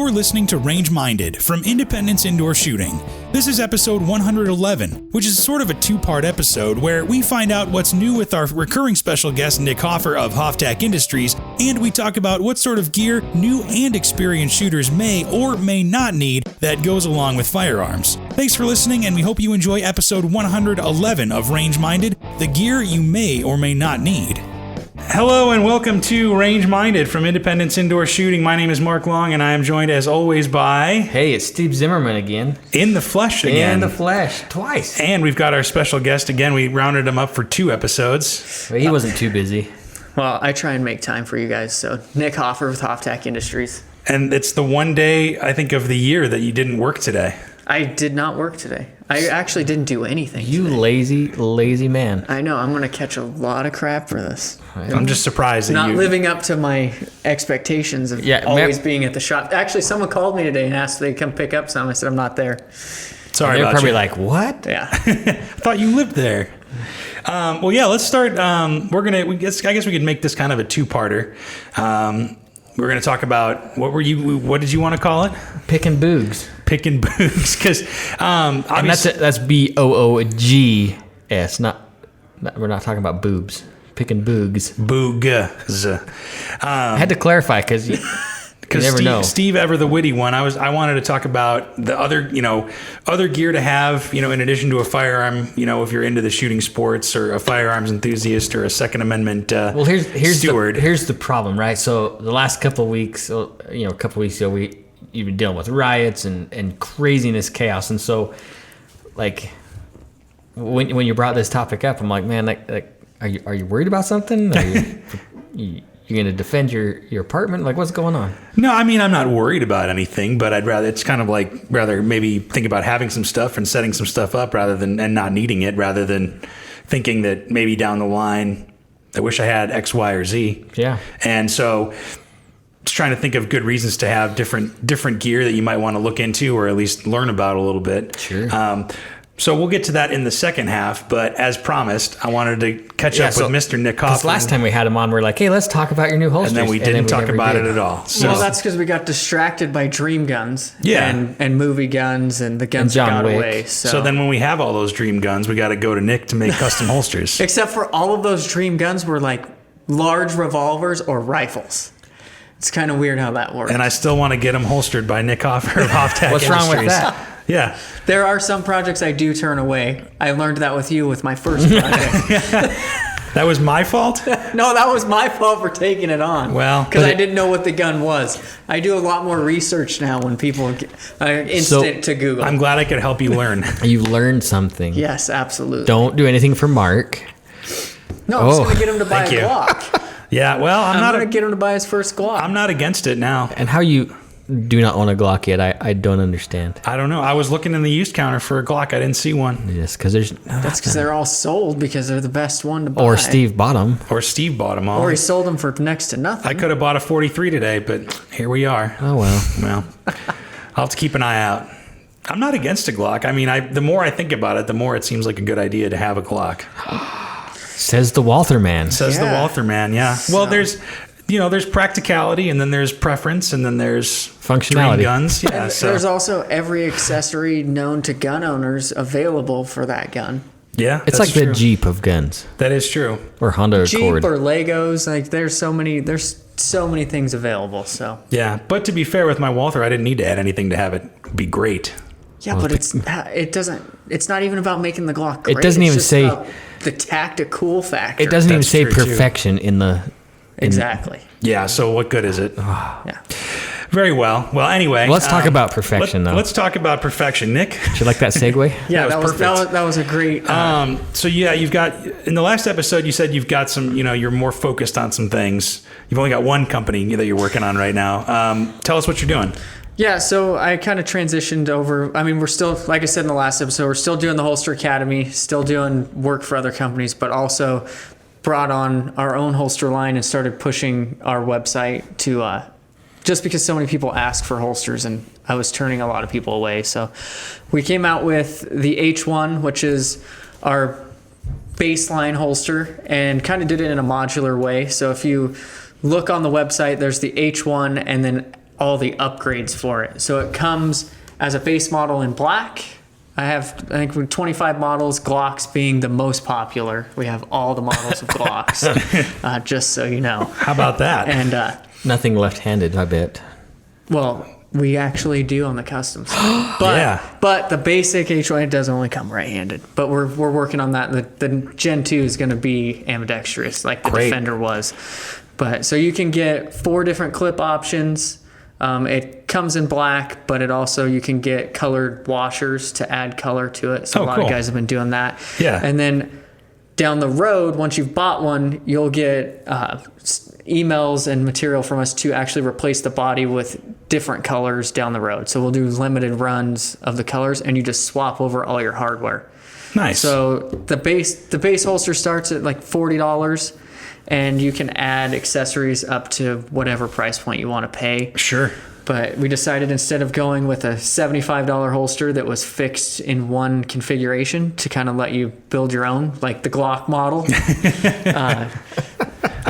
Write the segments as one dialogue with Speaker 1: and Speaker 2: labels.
Speaker 1: You're listening to Range Minded from Independence Indoor Shooting. This is episode 111, which is sort of a two-part episode where we find out what's new with our recurring special guest Nick Hoffer of Hoftac Industries, and we talk about what sort of gear new and experienced shooters may or may not need that goes along with firearms. Thanks for listening, and we hope you enjoy episode 111 of Range Minded, the gear you may or may not need. Hello and welcome to Range Minded from Independence Indoor Shooting. My name is Mark Long and I am joined as always by...
Speaker 2: Hey, it's Steve Zimmerman again.
Speaker 1: In the flesh again.
Speaker 2: In the flesh, twice.
Speaker 1: And we've got our special guest again. We rounded him up for 2 episodes.
Speaker 2: Well, he wasn't too busy.
Speaker 3: Well, I try and make time for you guys. So Nick Hoffer with Hoftac Industries.
Speaker 1: And it's the one day, I think, of the year that you didn't work today.
Speaker 3: I did not work today. I actually didn't do anything
Speaker 2: You
Speaker 3: today.
Speaker 2: lazy man.
Speaker 3: I know. I'm going to catch a lot of crap for this.
Speaker 1: I'm just surprised that
Speaker 3: Not
Speaker 1: you...
Speaker 3: living up to my expectations of always being at the shop. Actually, someone called me today and asked if they'd come pick up some. I said, I'm not there.
Speaker 1: Sorry
Speaker 2: They're
Speaker 1: about
Speaker 2: probably
Speaker 1: you.
Speaker 2: like, what?
Speaker 3: Yeah.
Speaker 1: I thought you lived there. Well, yeah, let's start. I guess we could make this kind of a two-parter. We're going to talk about, what did you want to call it?
Speaker 2: Picking boogs.
Speaker 1: Picking boogs, because
Speaker 2: And that's B-O-O-G-S. We're not talking about boobs. Picking boogs.
Speaker 1: Boogs.
Speaker 2: I had to clarify because you never know.
Speaker 1: Steve Ever the witty one. I wanted to talk about the other gear to have, in addition to a firearm, if you're into the shooting sports or a firearms enthusiast or a Second Amendment steward.
Speaker 2: Here's the problem, right? So the last couple of weeks, a couple weeks ago, you've been dealing with riots and craziness, chaos, and so like when you brought this topic up, I'm like, man, are you worried about something? Are you going to defend your apartment? Like, what's going on?
Speaker 1: No, I mean, I'm not worried about anything, but it's kind of like rather maybe think about having some stuff and setting some stuff up and not needing it, rather than thinking that maybe down the line, I wish I had X, Y, or Z.
Speaker 2: Yeah.
Speaker 1: And so just trying to think of good reasons to have different gear that you might want to look into or at least learn about a little bit.
Speaker 2: Sure.
Speaker 1: So we'll get to that in the second half, but as promised, I wanted to catch up with Mr. Nick Hoffer.
Speaker 2: Because last time we had him on, we're like, hey, let's talk about your new holsters.
Speaker 1: And then we didn't talk about it at all. So.
Speaker 3: Well, that's because we got distracted by dream guns and movie guns and the guns
Speaker 2: and
Speaker 3: got
Speaker 2: Wick.
Speaker 3: away.
Speaker 1: So then when we have all those dream guns, we got to go to Nick to make custom holsters.
Speaker 3: Except for all of those dream guns were like large revolvers or rifles. It's kind of weird how that works.
Speaker 1: And I still want to get them holstered by Nick Hoffer of Hoftac
Speaker 2: What's
Speaker 1: Industries.
Speaker 2: wrong with that?
Speaker 1: Yeah.
Speaker 3: There are some projects I do turn away. I learned that with you with my first project.
Speaker 1: That was my fault?
Speaker 3: No, that was my fault for taking it on.
Speaker 1: Well,
Speaker 3: because I didn't know what the gun was. I do a lot more research now when people instant to Google.
Speaker 1: I'm glad I could help you learn.
Speaker 2: You learned something.
Speaker 3: Yes, absolutely.
Speaker 2: Don't do anything for Mark.
Speaker 3: No, I'm just going to get him to buy a Glock.
Speaker 1: Yeah, well,
Speaker 3: I'm going to get him to buy his first Glock.
Speaker 1: I'm not against it now.
Speaker 2: And how you do not own a Glock yet, I don't understand.
Speaker 1: I don't know. I was looking in the used counter for a Glock. I didn't see one.
Speaker 2: Yes, because there's...
Speaker 3: That's because they're all sold because they're the best one to buy.
Speaker 2: Or Steve bought them.
Speaker 1: Or Steve bought them all.
Speaker 3: Or he sold them for next to nothing.
Speaker 1: I could have bought a 43 today, but here we are.
Speaker 2: Oh, well.
Speaker 1: Well, I'll have to keep an eye out. I'm not against a Glock. I mean, the more I think about it, the more it seems like a good idea to have a Glock.
Speaker 2: Says the Walther man.
Speaker 1: Says the Walther man, yeah. Well, there's practicality, and then there's preference, and then there's
Speaker 2: functionality.
Speaker 1: Dream guns. Yeah,
Speaker 3: and there's also every accessory known to gun owners available for that gun.
Speaker 1: Yeah,
Speaker 2: it's like the Jeep of guns.
Speaker 1: That is true.
Speaker 2: Or Honda Accord.
Speaker 3: Jeep or Legos. Like there's so many things available. So
Speaker 1: yeah, but to be fair with my Walther, I didn't need to add anything to have it be great.
Speaker 3: Yeah, well, but it's not even about making the Glock great.
Speaker 2: It doesn't even say
Speaker 3: the tactical factor.
Speaker 2: It doesn't even say perfection in the...
Speaker 3: Exactly.
Speaker 1: Yeah, so what good is it?
Speaker 3: Yeah.
Speaker 1: Very well. Well, anyway.
Speaker 2: Let's talk about perfection, though.
Speaker 1: Let's talk about perfection. Nick?
Speaker 2: Did you like that segue?
Speaker 3: Yeah, that was a great...
Speaker 1: So, yeah, you've got... In the last episode, you said you've got some... you're more focused on some things. You've only got one company that you're working on right now. Tell us what you're doing.
Speaker 3: Yeah, so I kind of transitioned over. I mean, we're still, like I said in the last episode, we're still doing the Holster Academy, still doing work for other companies, but also brought on our own holster line and started pushing our website to just because so many people ask for holsters and I was turning a lot of people away. So we came out with the H1, which is our baseline holster, and kind of did it in a modular way. So if you look on the website, there's the H1, and then all the upgrades for it. So it comes as a base model in black. I think with 25 models, Glocks being the most popular. We have all the models of Glocks, just so you know.
Speaker 1: How about that?
Speaker 3: And
Speaker 2: Nothing left-handed, I bet.
Speaker 3: well, we actually do on the customs. But the basic H1 does only come right-handed. But we're working on that. The Gen 2 is going to be ambidextrous, like the Defender was. But so you can get 4 different clip options. It comes in black, but you can get colored washers to add color to it. So a lot of guys have been doing that.
Speaker 1: Yeah.
Speaker 3: And then down the road, once you've bought one, you'll get emails and material from us to actually replace the body with different colors down the road. So we'll do limited runs of the colors, and you just swap over all your hardware.
Speaker 1: Nice.
Speaker 3: So the base holster starts at like $40. And you can add accessories up to whatever price point you want to pay.
Speaker 1: Sure.
Speaker 3: But we decided instead of going with a $75 holster that was fixed in one configuration to kind of let you build your own, like the Glock model.
Speaker 1: How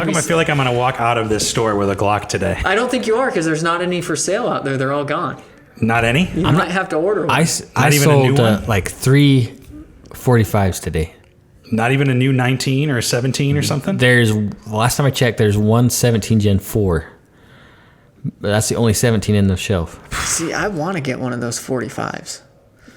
Speaker 1: come I feel like I'm going to walk out of this store with a Glock today?
Speaker 3: I don't think you are, because there's not any for sale out there. They're all gone.
Speaker 1: Not any?
Speaker 3: You might have to order one.
Speaker 2: I
Speaker 1: even a new
Speaker 2: sold
Speaker 1: one?
Speaker 2: like 3 45s today.
Speaker 1: Not even a new 19 or 17 or something?
Speaker 2: Last time I checked, there's one 17 Gen 4. But that's the only 17 in the shelf.
Speaker 3: See, I want to get one of those 45s.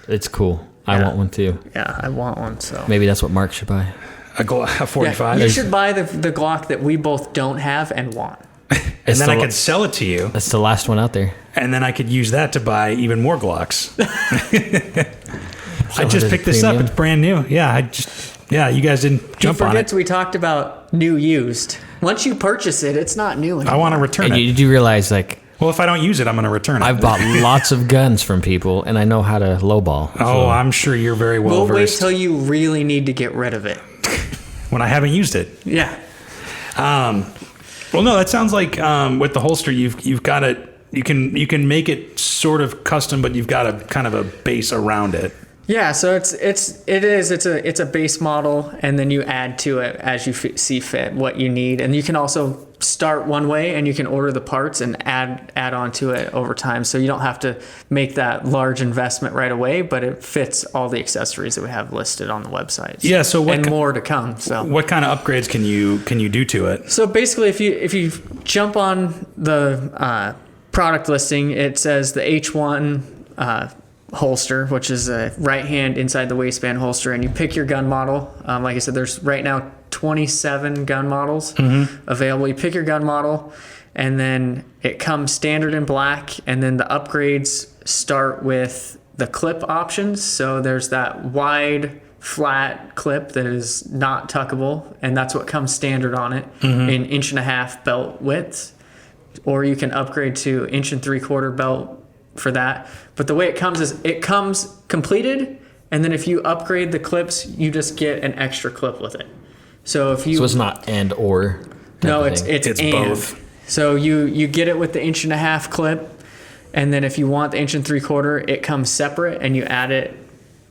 Speaker 2: It's cool. I want one too.
Speaker 3: Yeah, I want one. So
Speaker 2: maybe that's what Mark should buy.
Speaker 1: A 45?
Speaker 3: Yeah, you should buy the Glock that we both don't have and want.
Speaker 1: And then I could sell it to you.
Speaker 2: That's the last one out there.
Speaker 1: And then I could use that to buy even more Glocks. I just picked this up. It's brand new. Yeah, you guys didn't jump on it.
Speaker 3: We talked about new used. Once you purchase it, it's not new anymore.
Speaker 1: I want to return
Speaker 2: And
Speaker 1: it.
Speaker 2: you do realize, like,
Speaker 1: Well, if I don't use it, I'm going to return it.
Speaker 2: I've bought lots of guns from people, and I know how to lowball.
Speaker 1: Oh, I'm sure you're very well
Speaker 3: We'll wait
Speaker 1: versed.
Speaker 3: till you really need to get rid of it.
Speaker 1: When I haven't used it.
Speaker 3: Yeah.
Speaker 1: Well, no, that sounds like with the holster, you've got it. You can make it sort of custom, but you've got a kind of a base around it.
Speaker 3: Yeah, so it's a base model, and then you add to it as you see fit what you need, and you can also start one way, and you can order the parts and add on to it over time. So you don't have to make that large investment right away, but it fits all the accessories that we have listed on the website.
Speaker 1: Yeah, so what
Speaker 3: more to come. So
Speaker 1: what kind of upgrades can you do to it?
Speaker 3: So basically, if you jump on the product listing, it says the H1 holster, which is a right hand inside the waistband holster, and you pick your gun model. Like I said, there's right now 27 gun models available. You pick your gun model, and then it comes standard in black, and then the upgrades start with the clip options. So there's that wide flat clip that is not tuckable, and that's what comes standard on it in 1.5-inch belt widths. Or you can upgrade to 1 3/4 belt for that. But the way it comes is it comes completed, and then if you upgrade the clips, you just get an extra clip with it. So
Speaker 2: it's not and or.
Speaker 3: No, it's and.
Speaker 1: Both.
Speaker 3: So you get it with the 1.5-inch clip, and then if you want the 1 3/4, it comes separate, and you add it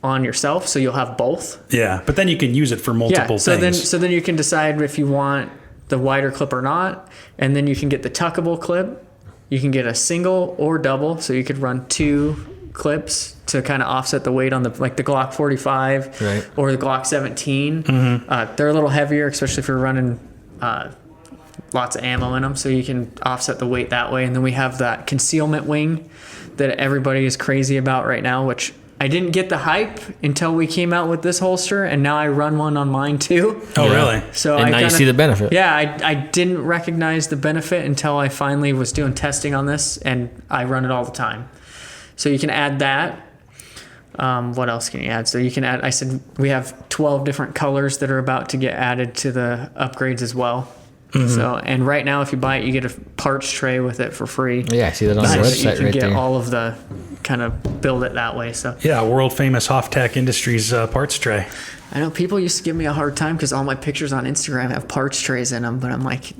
Speaker 3: on yourself, so you'll have both.
Speaker 1: Yeah, but then you can use it for multiple things.
Speaker 3: So then you can decide if you want the wider clip or not, and then you can get the tuckable clip. You can get a single or double, so you could run 2 clips to kind of offset the weight on the Glock 45 or the Glock 17. They're a little heavier, especially if you're running lots of ammo in them, so you can offset the weight that way. And then we have that concealment wing that everybody is crazy about right now, which I didn't get the hype until we came out with this holster, and now I run one on mine too.
Speaker 1: Oh, really?
Speaker 3: So
Speaker 2: and now you see the benefit.
Speaker 3: Yeah, I didn't recognize the benefit until I finally was doing testing on this, and I run it all the time. So you can add that. What else can you add? So you can add, I said we have 12 different colors that are about to get added to the upgrades as well. So, and right now, if you buy it, you get a parts tray with it for free.
Speaker 2: Yeah, I see that on the
Speaker 3: So
Speaker 2: website
Speaker 3: you can
Speaker 2: right
Speaker 3: get
Speaker 2: there.
Speaker 3: all of the kind of build it that way. So
Speaker 1: Yeah, world famous Hoftac Industries parts tray.
Speaker 3: I know people used to give me a hard time because all my pictures on Instagram have parts trays in them, but I'm like,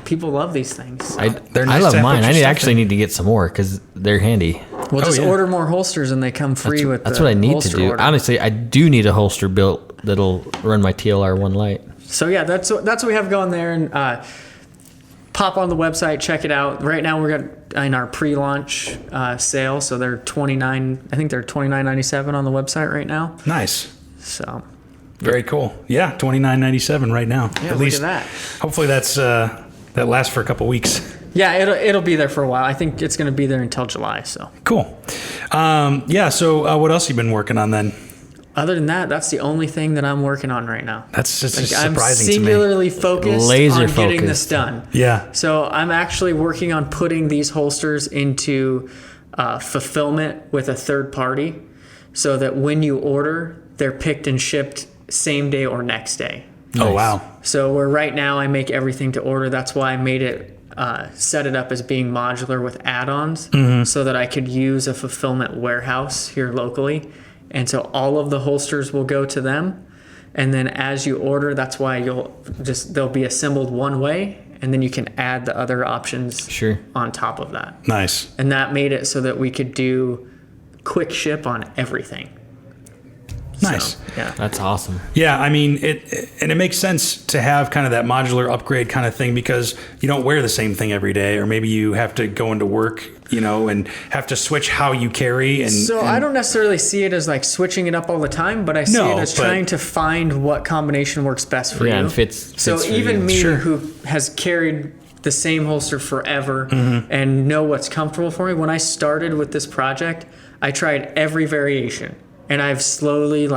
Speaker 3: people love these things.
Speaker 1: They're
Speaker 2: I
Speaker 1: nice
Speaker 2: love
Speaker 1: to have
Speaker 2: mine.
Speaker 1: put
Speaker 2: I
Speaker 1: your stuff
Speaker 2: actually
Speaker 1: in.
Speaker 2: need to get some more because they're handy.
Speaker 3: We'll just
Speaker 1: yeah.
Speaker 3: order more holsters and they come free with
Speaker 2: That's
Speaker 3: the
Speaker 2: what I need to
Speaker 3: holster
Speaker 2: do.
Speaker 3: order.
Speaker 2: Honestly, I do need a holster built that'll run my TLR 1 light.
Speaker 3: So yeah, that's what we have going there. And pop on the website, check it out. Right now we're in our pre-launch sale, so they're $29.97 on the website right now.
Speaker 1: Nice.
Speaker 3: So
Speaker 1: very cool. Yeah, $29.97 right now.
Speaker 3: Yeah,
Speaker 1: at least.
Speaker 3: At that.
Speaker 1: Hopefully that lasts for a couple weeks.
Speaker 3: Yeah, it'll be there for a while. I think it's going to be there until July. So
Speaker 1: cool. So what else have you been working on then?
Speaker 3: Other than that, that's the only thing that I'm working on right now.
Speaker 1: That's just surprising to me.
Speaker 3: I'm singularly focused on getting this done.
Speaker 1: Yeah.
Speaker 3: So I'm actually working on putting these holsters into fulfillment with a third party, so that when you order, they're picked and shipped same day or next day.
Speaker 1: Nice. Oh wow.
Speaker 3: So where right now I make everything to order. That's why I made it. Set it up as being modular with add-ons, so that I could use a fulfillment warehouse here locally. And so all of the holsters will go to them. And then as you order, that's why they'll be assembled one way, and then you can add the other options on top of that.
Speaker 1: Nice.
Speaker 3: And that made it so that we could do quick ship on everything.
Speaker 1: Nice.
Speaker 3: So, yeah.
Speaker 2: That's awesome.
Speaker 1: Yeah, I mean, it makes sense to have kind of that modular upgrade kind of thing, because you don't wear the same thing every day, or maybe you have to go into work, and have to switch how you carry. And
Speaker 3: I don't necessarily see it as like switching it up all the time, but I see it as trying to find what combination works best for you.
Speaker 2: And fits
Speaker 3: so
Speaker 2: for
Speaker 3: even
Speaker 2: you.
Speaker 3: me, who has carried the same holster forever and know what's comfortable for me, when I started with this project, I tried every variation. And I've slowly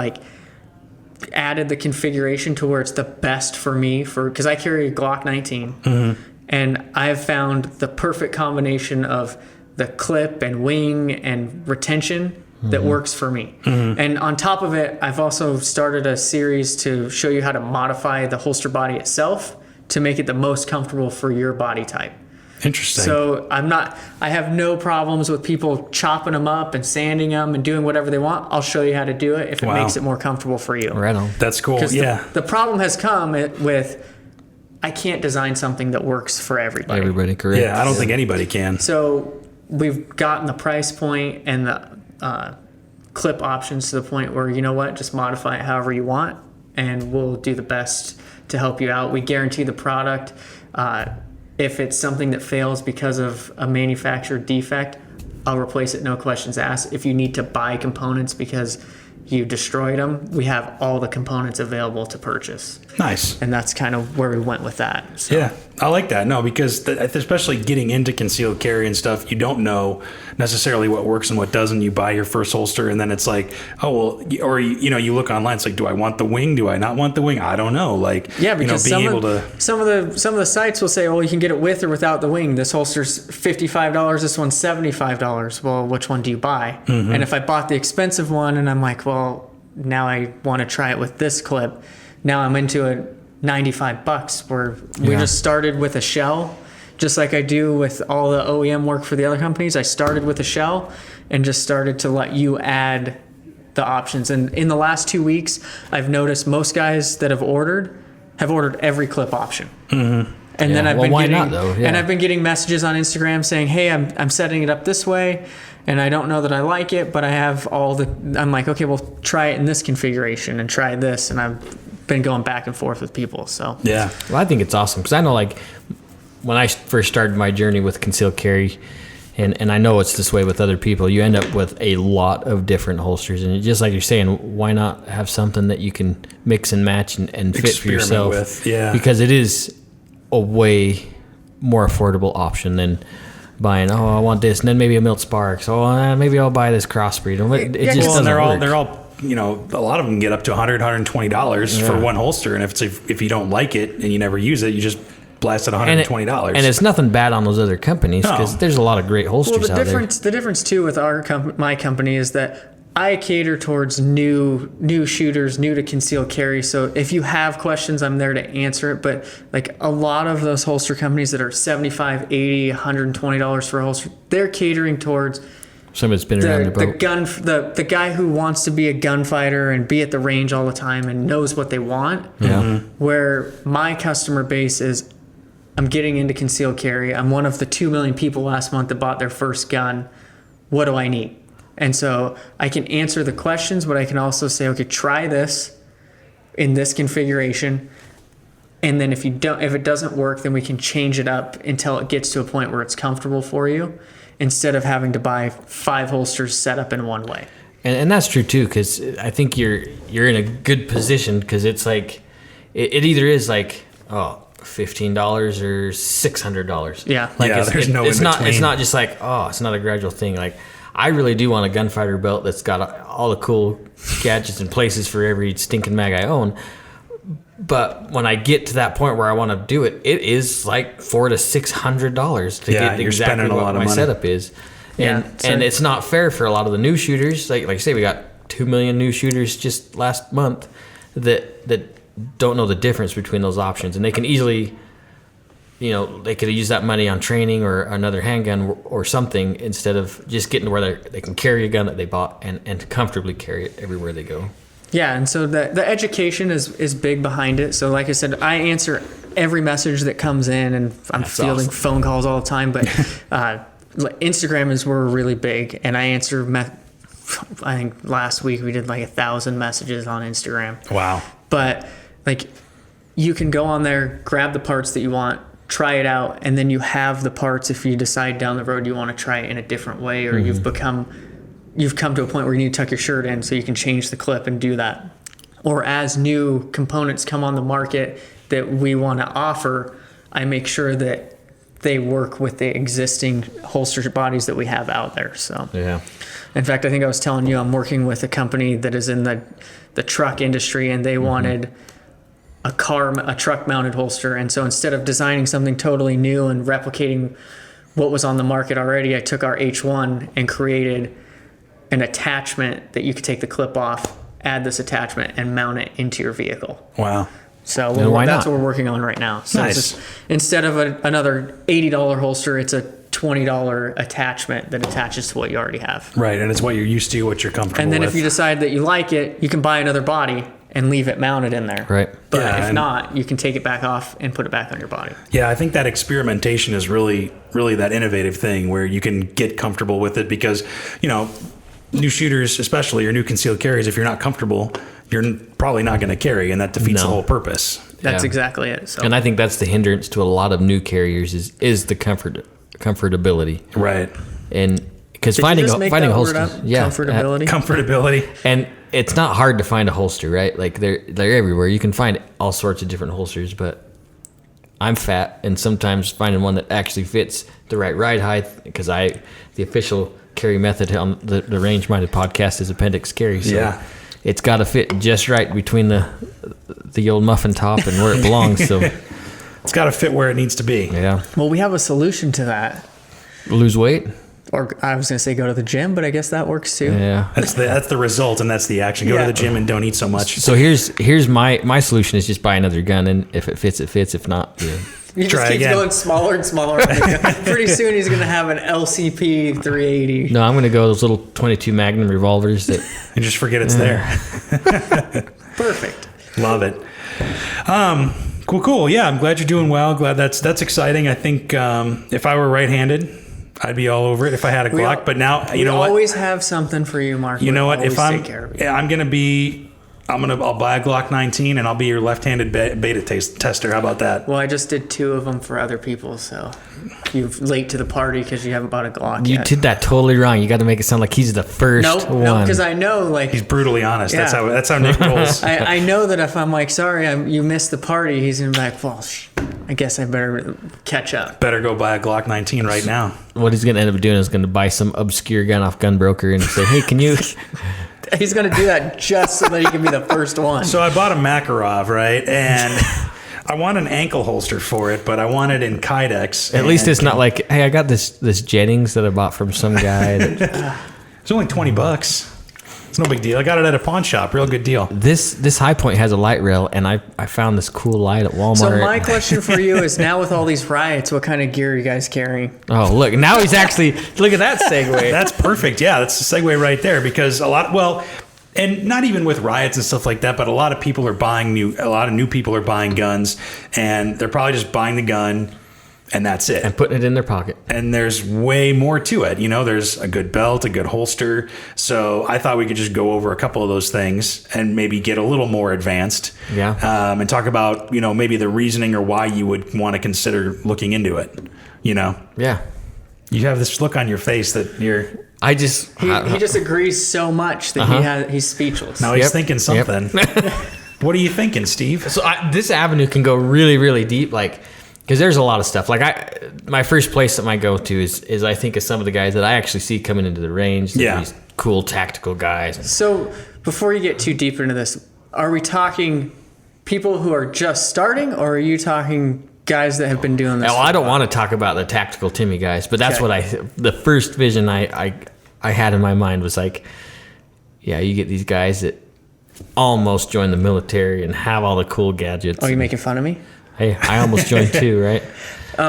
Speaker 3: added the configuration to where it's the best for me, because I carry a Glock 19, and I've found the perfect combination of the clip and wing and retention that works for me. And on top of it, I've also started a series to show you how to modify the holster body itself to make it the most comfortable for your body type.
Speaker 1: Interesting.
Speaker 3: So I have no problems with people chopping them up and sanding them and doing whatever they want. I'll show you how to do it if it makes it more comfortable for you.
Speaker 2: Right on.
Speaker 1: That's cool. Yeah.
Speaker 3: The problem has come with, I can't design something that works for everybody.
Speaker 2: Everybody, correct.
Speaker 1: Yeah, I don't think anybody can.
Speaker 3: So we've gotten the price point and the clip options to the point where, just modify it however you want, and we'll do the best to help you out. We guarantee the product. If it's something that fails because of a manufacturer defect, I'll replace it, no questions asked. If you need to buy components because you destroyed them, we have all the components available to purchase.
Speaker 1: Nice.
Speaker 3: And that's kind of where we went with that. So.
Speaker 1: Yeah, I like that. No, because especially getting into concealed carry and stuff, you don't know necessarily what works and what doesn't. You buy your first holster, and then it's like, oh, well, or you look online, it's like, do I want the wing? Do I not want the wing? I don't know.
Speaker 3: Because some of the sites will say, well, you can get it with or without the wing. This holster's $55, this one's $75. Well, which one do you buy? And if I bought the expensive one and I'm like, well, now I want to try it with this clip, now I'm into it $95, where we just started with a shell, just like I do with all the OEM work for the other companies. I started with a shell and just started to let you add the options. And in the last 2 weeks, I've noticed most guys that have ordered every clip option. And then I've been getting messages on Instagram saying, hey, I'm setting it up this way, and I don't know that I like it, but I have I'm like, okay, well, try it in this configuration and try this. And I've been going back and forth with people. So
Speaker 1: yeah.
Speaker 2: Well, I think it's awesome, because I know, when I first started my journey with concealed carry, and I know it's this way with other people, you end up with a lot of different holsters, and just like you're saying, why not have something that you can mix and match and fit for yourself
Speaker 1: with? Yeah.
Speaker 2: Because it is a way more affordable option than buying, I want this, and then maybe a Milt Sparks. Maybe I'll buy this crossbreed. It just doesn't work.
Speaker 1: They're all, a lot of them get up to $100, $120 for one holster. And if you don't like it and you never use it, you just blast it $120.
Speaker 2: And it's nothing bad on those other companies, because there's a lot of great holsters out there.
Speaker 3: The difference too with my company is that I cater towards new shooters, new to concealed carry. So if you have questions, I'm there to answer it. But a lot of those holster companies that are $75, $80, $120 for a holster, they're catering towards
Speaker 2: somebody's been around the boat.
Speaker 3: The guy who wants to be a gunfighter and be at the range all the time and knows what they want.
Speaker 2: Yeah.
Speaker 3: Where my customer base is, I'm getting into concealed carry. I'm one of the 2 million people last month that bought their first gun. What do I need? And so I can answer the questions, but I can also say, okay, try this in this configuration. And then if it doesn't work, then we can change it up until it gets to a point where it's comfortable for you, instead of having to buy 5 holsters set up in one way.
Speaker 2: And that's true too, because I think you're in a good position, because it's like it either is like $15 or $600.
Speaker 3: Yeah,
Speaker 1: like there's no in between.
Speaker 2: It's not just like it's not a gradual thing. Like I really do want a gunfighter belt that's got all the cool gadgets and places for every stinking mag I own. But when I get to that point where I want to do it, it is like $400 to $600 to get exactly what my setup is. And it's not fair for a lot of the new shooters. Like I say, we got 2 million new shooters just last month that don't know the difference between those options, and they can easily, they could use that money on training or another handgun or something, instead of just getting to where they can carry a gun that they bought and comfortably carry it everywhere they go.
Speaker 3: Yeah, and so the education is big behind it. So like I said, I answer every message that comes in, and I'm fielding phone calls all the time. But Instagram is where we're really big, and I answer. I think last week we did like 1,000 messages on Instagram.
Speaker 1: Wow!
Speaker 3: But like, you can go on there, grab the parts that you want, try it out, and then you have the parts if you decide down the road you want to try it in a different way, or you've come to a point where you need to tuck your shirt in, so you can change the clip and do that. Or as new components come on the market that we want to offer, I make sure that they work with the existing holster bodies that we have out there. So
Speaker 2: yeah.
Speaker 3: In fact, I think I was telling you, I'm working with a company that is in the truck industry, and they wanted a truck mounted holster. And so instead of designing something totally new and replicating what was on the market already, I took our H1 and created an attachment that you could take the clip off, add this attachment, and mount it into your vehicle.
Speaker 1: Wow.
Speaker 3: So that's what we're working on right now. So
Speaker 1: nice.
Speaker 3: Instead of another $80 holster, it's a $20 attachment that attaches to what you already have.
Speaker 1: Right, and it's what you're used to, what you're comfortable with.
Speaker 3: And then if you decide that you like it, you can buy another body and leave it mounted in there.
Speaker 2: Right.
Speaker 3: But if not, you can take it back off and put it back on your body.
Speaker 1: Yeah, I think that experimentation is really, really that innovative thing where you can get comfortable with it, because, new shooters, especially, or new concealed carries, if you're not comfortable, you're probably not going to carry, and that defeats the whole purpose.
Speaker 3: That's exactly it. So.
Speaker 2: And I think that's the hindrance to a lot of new carriers is the comfortability.
Speaker 1: Right.
Speaker 2: And because finding a holster,
Speaker 3: comfortability.
Speaker 1: Comfortability.
Speaker 2: And it's not hard to find a holster, right? Like they're everywhere. You can find all sorts of different holsters, but I'm fat, and sometimes finding one that actually fits the right ride height, because the official carry method on the Range Minded podcast is appendix carry. So it's got to fit just right between the old muffin top and where it belongs. So
Speaker 1: it's got to fit where it needs to be.
Speaker 2: Yeah.
Speaker 3: Well, we have a solution to that.
Speaker 2: Lose weight?
Speaker 3: Or I was going to say go to the gym, but I guess that works too.
Speaker 2: Yeah.
Speaker 1: That's the result, and that's the action. Go to the gym and don't eat so much.
Speaker 2: So here's my solution is just buy another gun, and if it fits, it fits. If not,
Speaker 3: He just keeps going smaller and smaller. Pretty soon he's going to have an LCP 380.
Speaker 2: No, I'm going to go those little 22 Magnum revolvers that.
Speaker 1: And just forget it's there.
Speaker 3: Perfect.
Speaker 1: Love it. Cool. Yeah, I'm glad you're doing well. Glad that's exciting. I think if I were right-handed, I'd be all over it if I had a Glock. But now, you know what?
Speaker 3: We always have something for you, Mark.
Speaker 1: You know what? If I'll buy a Glock 19 and I'll be your left-handed beta tester. How about that?
Speaker 3: Well, I just did 2 of them for other people, so you're late to the party because you haven't bought a Glock yet.
Speaker 2: You did that totally wrong. You got to make it sound like he's the first one.
Speaker 3: No, because I know, he's
Speaker 1: brutally honest. Yeah. That's how Nick rolls.
Speaker 3: I know that if I'm like, sorry, you missed the party, he's gonna be like, well, I guess I better catch up.
Speaker 1: Better go buy a Glock 19 right now.
Speaker 2: What he's gonna end up doing is gonna buy some obscure gun off Gunbroker and say, hey, can you?
Speaker 3: He's going to do that just so that he can be the first one.
Speaker 1: So I bought a Makarov, right? And I want an ankle holster for it, but I want it in Kydex.
Speaker 2: At least it's not like, hey, I got this Jennings that I bought from some guy.
Speaker 1: It's only $20. It's no big deal. I got it at a pawn shop. Real good deal.
Speaker 2: This High Point has a light rail, and I found this cool light at Walmart.
Speaker 3: So my question for you is, now with all these riots, what kind of gear are you guys carrying?
Speaker 2: Oh, look. Now he's actually... Look at that segue.
Speaker 1: That's perfect. Yeah, that's the segue right there, because and not even with riots and stuff like that, but a lot of new people are buying guns, and they're probably just buying the gun, and that's it.
Speaker 2: And putting it in their pocket.
Speaker 1: And there's way more to it. There's a good belt, a good holster. So I thought we could just go over a couple of those things and maybe get a little more advanced.
Speaker 2: Yeah.
Speaker 1: And talk about, maybe the reasoning or why you would want to consider looking into it.
Speaker 2: Yeah.
Speaker 1: You have this look on your face that you're...
Speaker 2: He
Speaker 3: just agrees so much that he's speechless.
Speaker 1: Now he's thinking something. What are you thinking, Steve?
Speaker 2: So this avenue can go really, really deep, because there's a lot of stuff. My first place that I go to is I think of some of the guys that I actually see coming into the range. These cool tactical guys.
Speaker 3: So before you get too deep into this, are we talking people who are just starting, or are you talking guys that have been doing this?
Speaker 2: Well, I don't want to talk about the tactical Timmy guys, but that's what the first vision I had in my mind was you get these guys that almost join the military and have all the cool gadgets.
Speaker 3: Oh, you making fun of me?
Speaker 2: Hey, I almost joined too, right?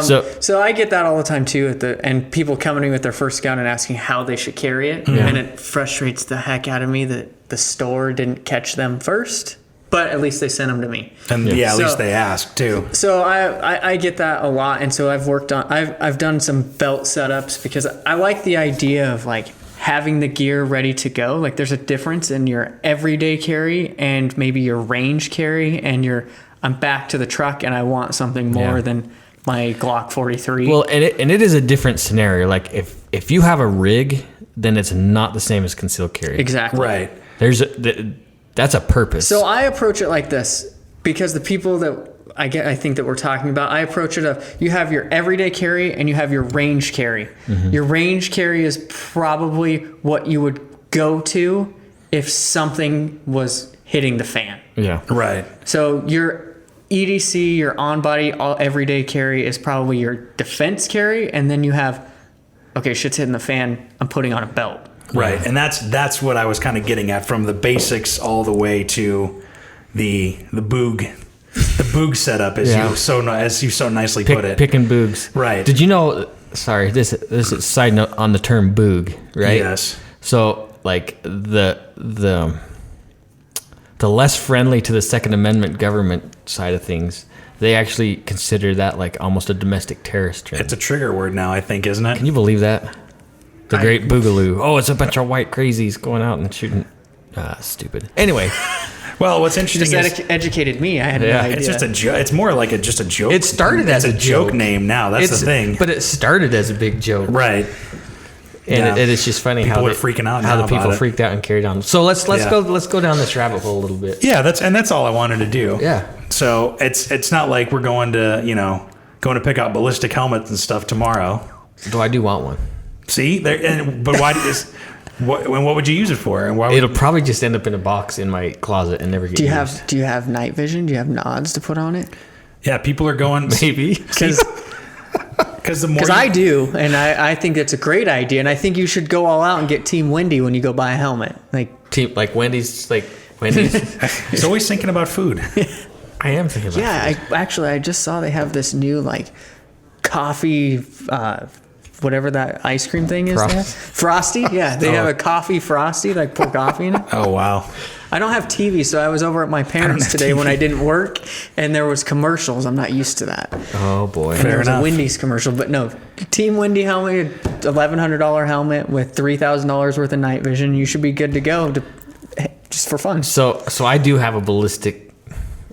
Speaker 3: So I get that all the time too, and people coming in with their first gun and asking how they should carry it, and it frustrates the heck out of me that the store didn't catch them first. But at least they sent them to me.
Speaker 1: And at least they asked too.
Speaker 3: So I get that a lot, and so I've done some belt setups because I like the idea of having the gear ready to go. There's a difference in your everyday carry and maybe your range carry, and I'm back to the truck and I want something more than my Glock 43.
Speaker 2: Well, and it is a different scenario. If you have a rig, then it's not the same as concealed carry.
Speaker 3: Exactly.
Speaker 1: Right.
Speaker 2: That's a purpose.
Speaker 3: So I approach it like this because the people that I think that we're talking about, I approach it of you have your everyday carry and you have your range carry. Mm-hmm. Your range carry is probably what you would go to if something was hitting the fan.
Speaker 2: Yeah.
Speaker 1: Right.
Speaker 3: So your EDC, your on-body, all everyday carry is probably your defense carry, and then you have, okay, shit's hitting the fan, I'm putting on a belt.
Speaker 1: Right, and that's what I was kind of getting at, from the basics all the way to the boog. The boog setup, as you so nicely put it.
Speaker 2: Picking boogs.
Speaker 1: Right.
Speaker 2: Did you know? Sorry, this is a side note on the term boog, right?
Speaker 1: Yes.
Speaker 2: So the less friendly to the Second Amendment government side of things, they actually consider that almost a domestic terrorist term.
Speaker 1: It's a trigger word now, I think, isn't it?
Speaker 2: Can you believe that? The Great Boogaloo. Oh, it's a bunch of white crazies going out and shooting. Stupid. Anyway.
Speaker 1: Well, what's interesting
Speaker 3: is educated me. I had no idea.
Speaker 1: It's just a joke. It's more like just a joke.
Speaker 2: It started as a
Speaker 1: joke name now. That's the thing.
Speaker 2: But it started as a big joke.
Speaker 1: Right.
Speaker 2: And it is just funny
Speaker 1: people are freaking out
Speaker 2: how
Speaker 1: now
Speaker 2: the people
Speaker 1: about it.
Speaker 2: freaked out and carried on. So let's go down this rabbit hole a little bit.
Speaker 1: Yeah, that's all I wanted to do.
Speaker 2: Yeah.
Speaker 1: So it's not like we're going to pick out ballistic helmets and stuff tomorrow.
Speaker 2: Though I do want one.
Speaker 1: See, but why is what would you use it for? And why?
Speaker 2: It'll probably just end up in a box in my closet and never get used.
Speaker 3: Do you have night vision? Do you have nods to put on it?
Speaker 1: Yeah, people are going
Speaker 2: maybe
Speaker 3: because I do, and I think that's a great idea, and I think you should go all out and get Team Wendy when you go buy a helmet,
Speaker 2: Wendy's.
Speaker 1: He's always thinking about food.
Speaker 2: I am thinking about food.
Speaker 3: I just saw they have this new coffee. Whatever that ice cream thing is. Frosty? Yeah, they have a coffee Frosty, pour coffee in it.
Speaker 1: Oh, wow.
Speaker 3: I don't have TV, so I was over at my parents' today when I didn't work, and there was commercials. I'm not used to that.
Speaker 2: Oh, boy.
Speaker 3: And there was a Wendy's commercial, but no. Team Wendy helmet, $1,100 helmet with $3,000 worth of night vision. You should be good to go just for fun.
Speaker 2: So I do have a ballistic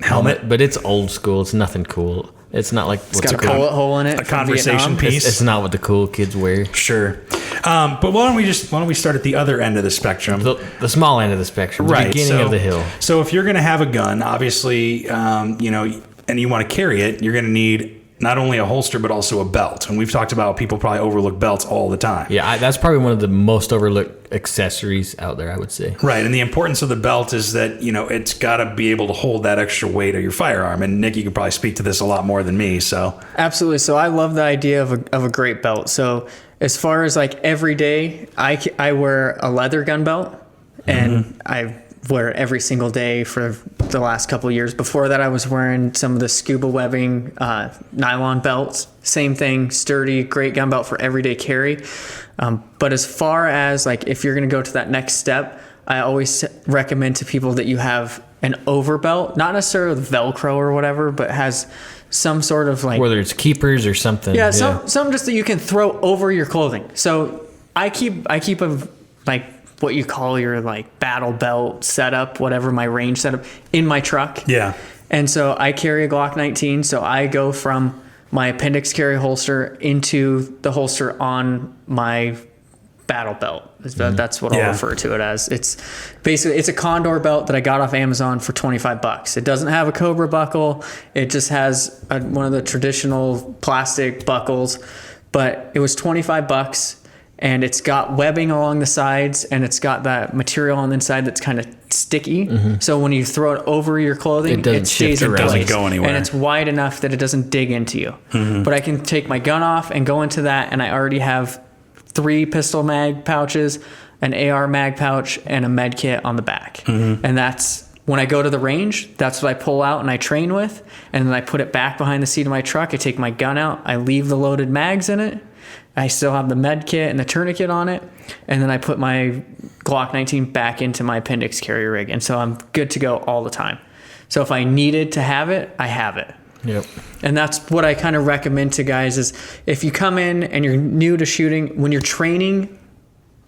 Speaker 2: helmet, but it's old school. It's nothing cool. It's not like
Speaker 3: it's got a bullet hole in it.
Speaker 1: A conversation piece.
Speaker 2: It's not what the cool kids wear.
Speaker 1: Sure, but why don't we start at the other end of the spectrum,
Speaker 2: the small end of the spectrum, the beginning of the hill.
Speaker 1: So if you're going to have a gun, obviously, and you want to carry it, you're going to need not only a holster but also a belt. And we've talked about people probably overlook belts all the time.
Speaker 2: Yeah, that's probably one of the most overlooked accessories out there, I would say.
Speaker 1: Right, and the importance of the belt is that it's got to be able to hold that extra weight of your firearm. And Nick, you could probably speak to this a lot more than me. So
Speaker 3: absolutely. So I love the idea of a great belt. So as far as every day, I wear a leather gun belt, and I wear it every single day for the last couple of years. Before that, I was wearing some of the scuba webbing nylon belts. Same thing, sturdy, great gun belt for everyday carry. But as far as if you're going to go to that next step, I always recommend to people that you have an overbelt, not necessarily with Velcro or whatever, but has some sort of like,
Speaker 2: whether it's keepers or something.
Speaker 3: Yeah, some just that you can throw over your clothing. So I keep a like what you call your like battle belt setup, whatever, my range setup in my truck.
Speaker 1: Yeah.
Speaker 3: And so I carry a Glock 19, so I go from my appendix carry holster into the holster on my battle belt. That's what I'll refer to it as. It's basically, it's a Condor belt that I got off Amazon for $25. It doesn't have a Cobra buckle. It just has one of the traditional plastic buckles, but it was $25, and it's got webbing along the sides, and it's got that material on the inside that's kind of sticky. So when you throw it over your clothing, it stays in place.
Speaker 1: It doesn't go anywhere.
Speaker 3: And it's wide enough that it doesn't dig into you. But I can take my gun off and go into that, and I already have 3 pistol mag pouches, an AR mag pouch, and a med kit on the back. And that's when I go to the range, that's what I pull out and I train with. And then I put it back behind the seat of my truck. I take my gun out. I leave the loaded mags in it. I still have the med kit and the tourniquet on it. And then I put my Glock 19 back into my appendix carry rig. And so I'm good to go all the time. So if I needed to have it, I have it.
Speaker 2: Yep.
Speaker 3: And that's what I kind of recommend to guys is if you come in and you're new to shooting, when you're training,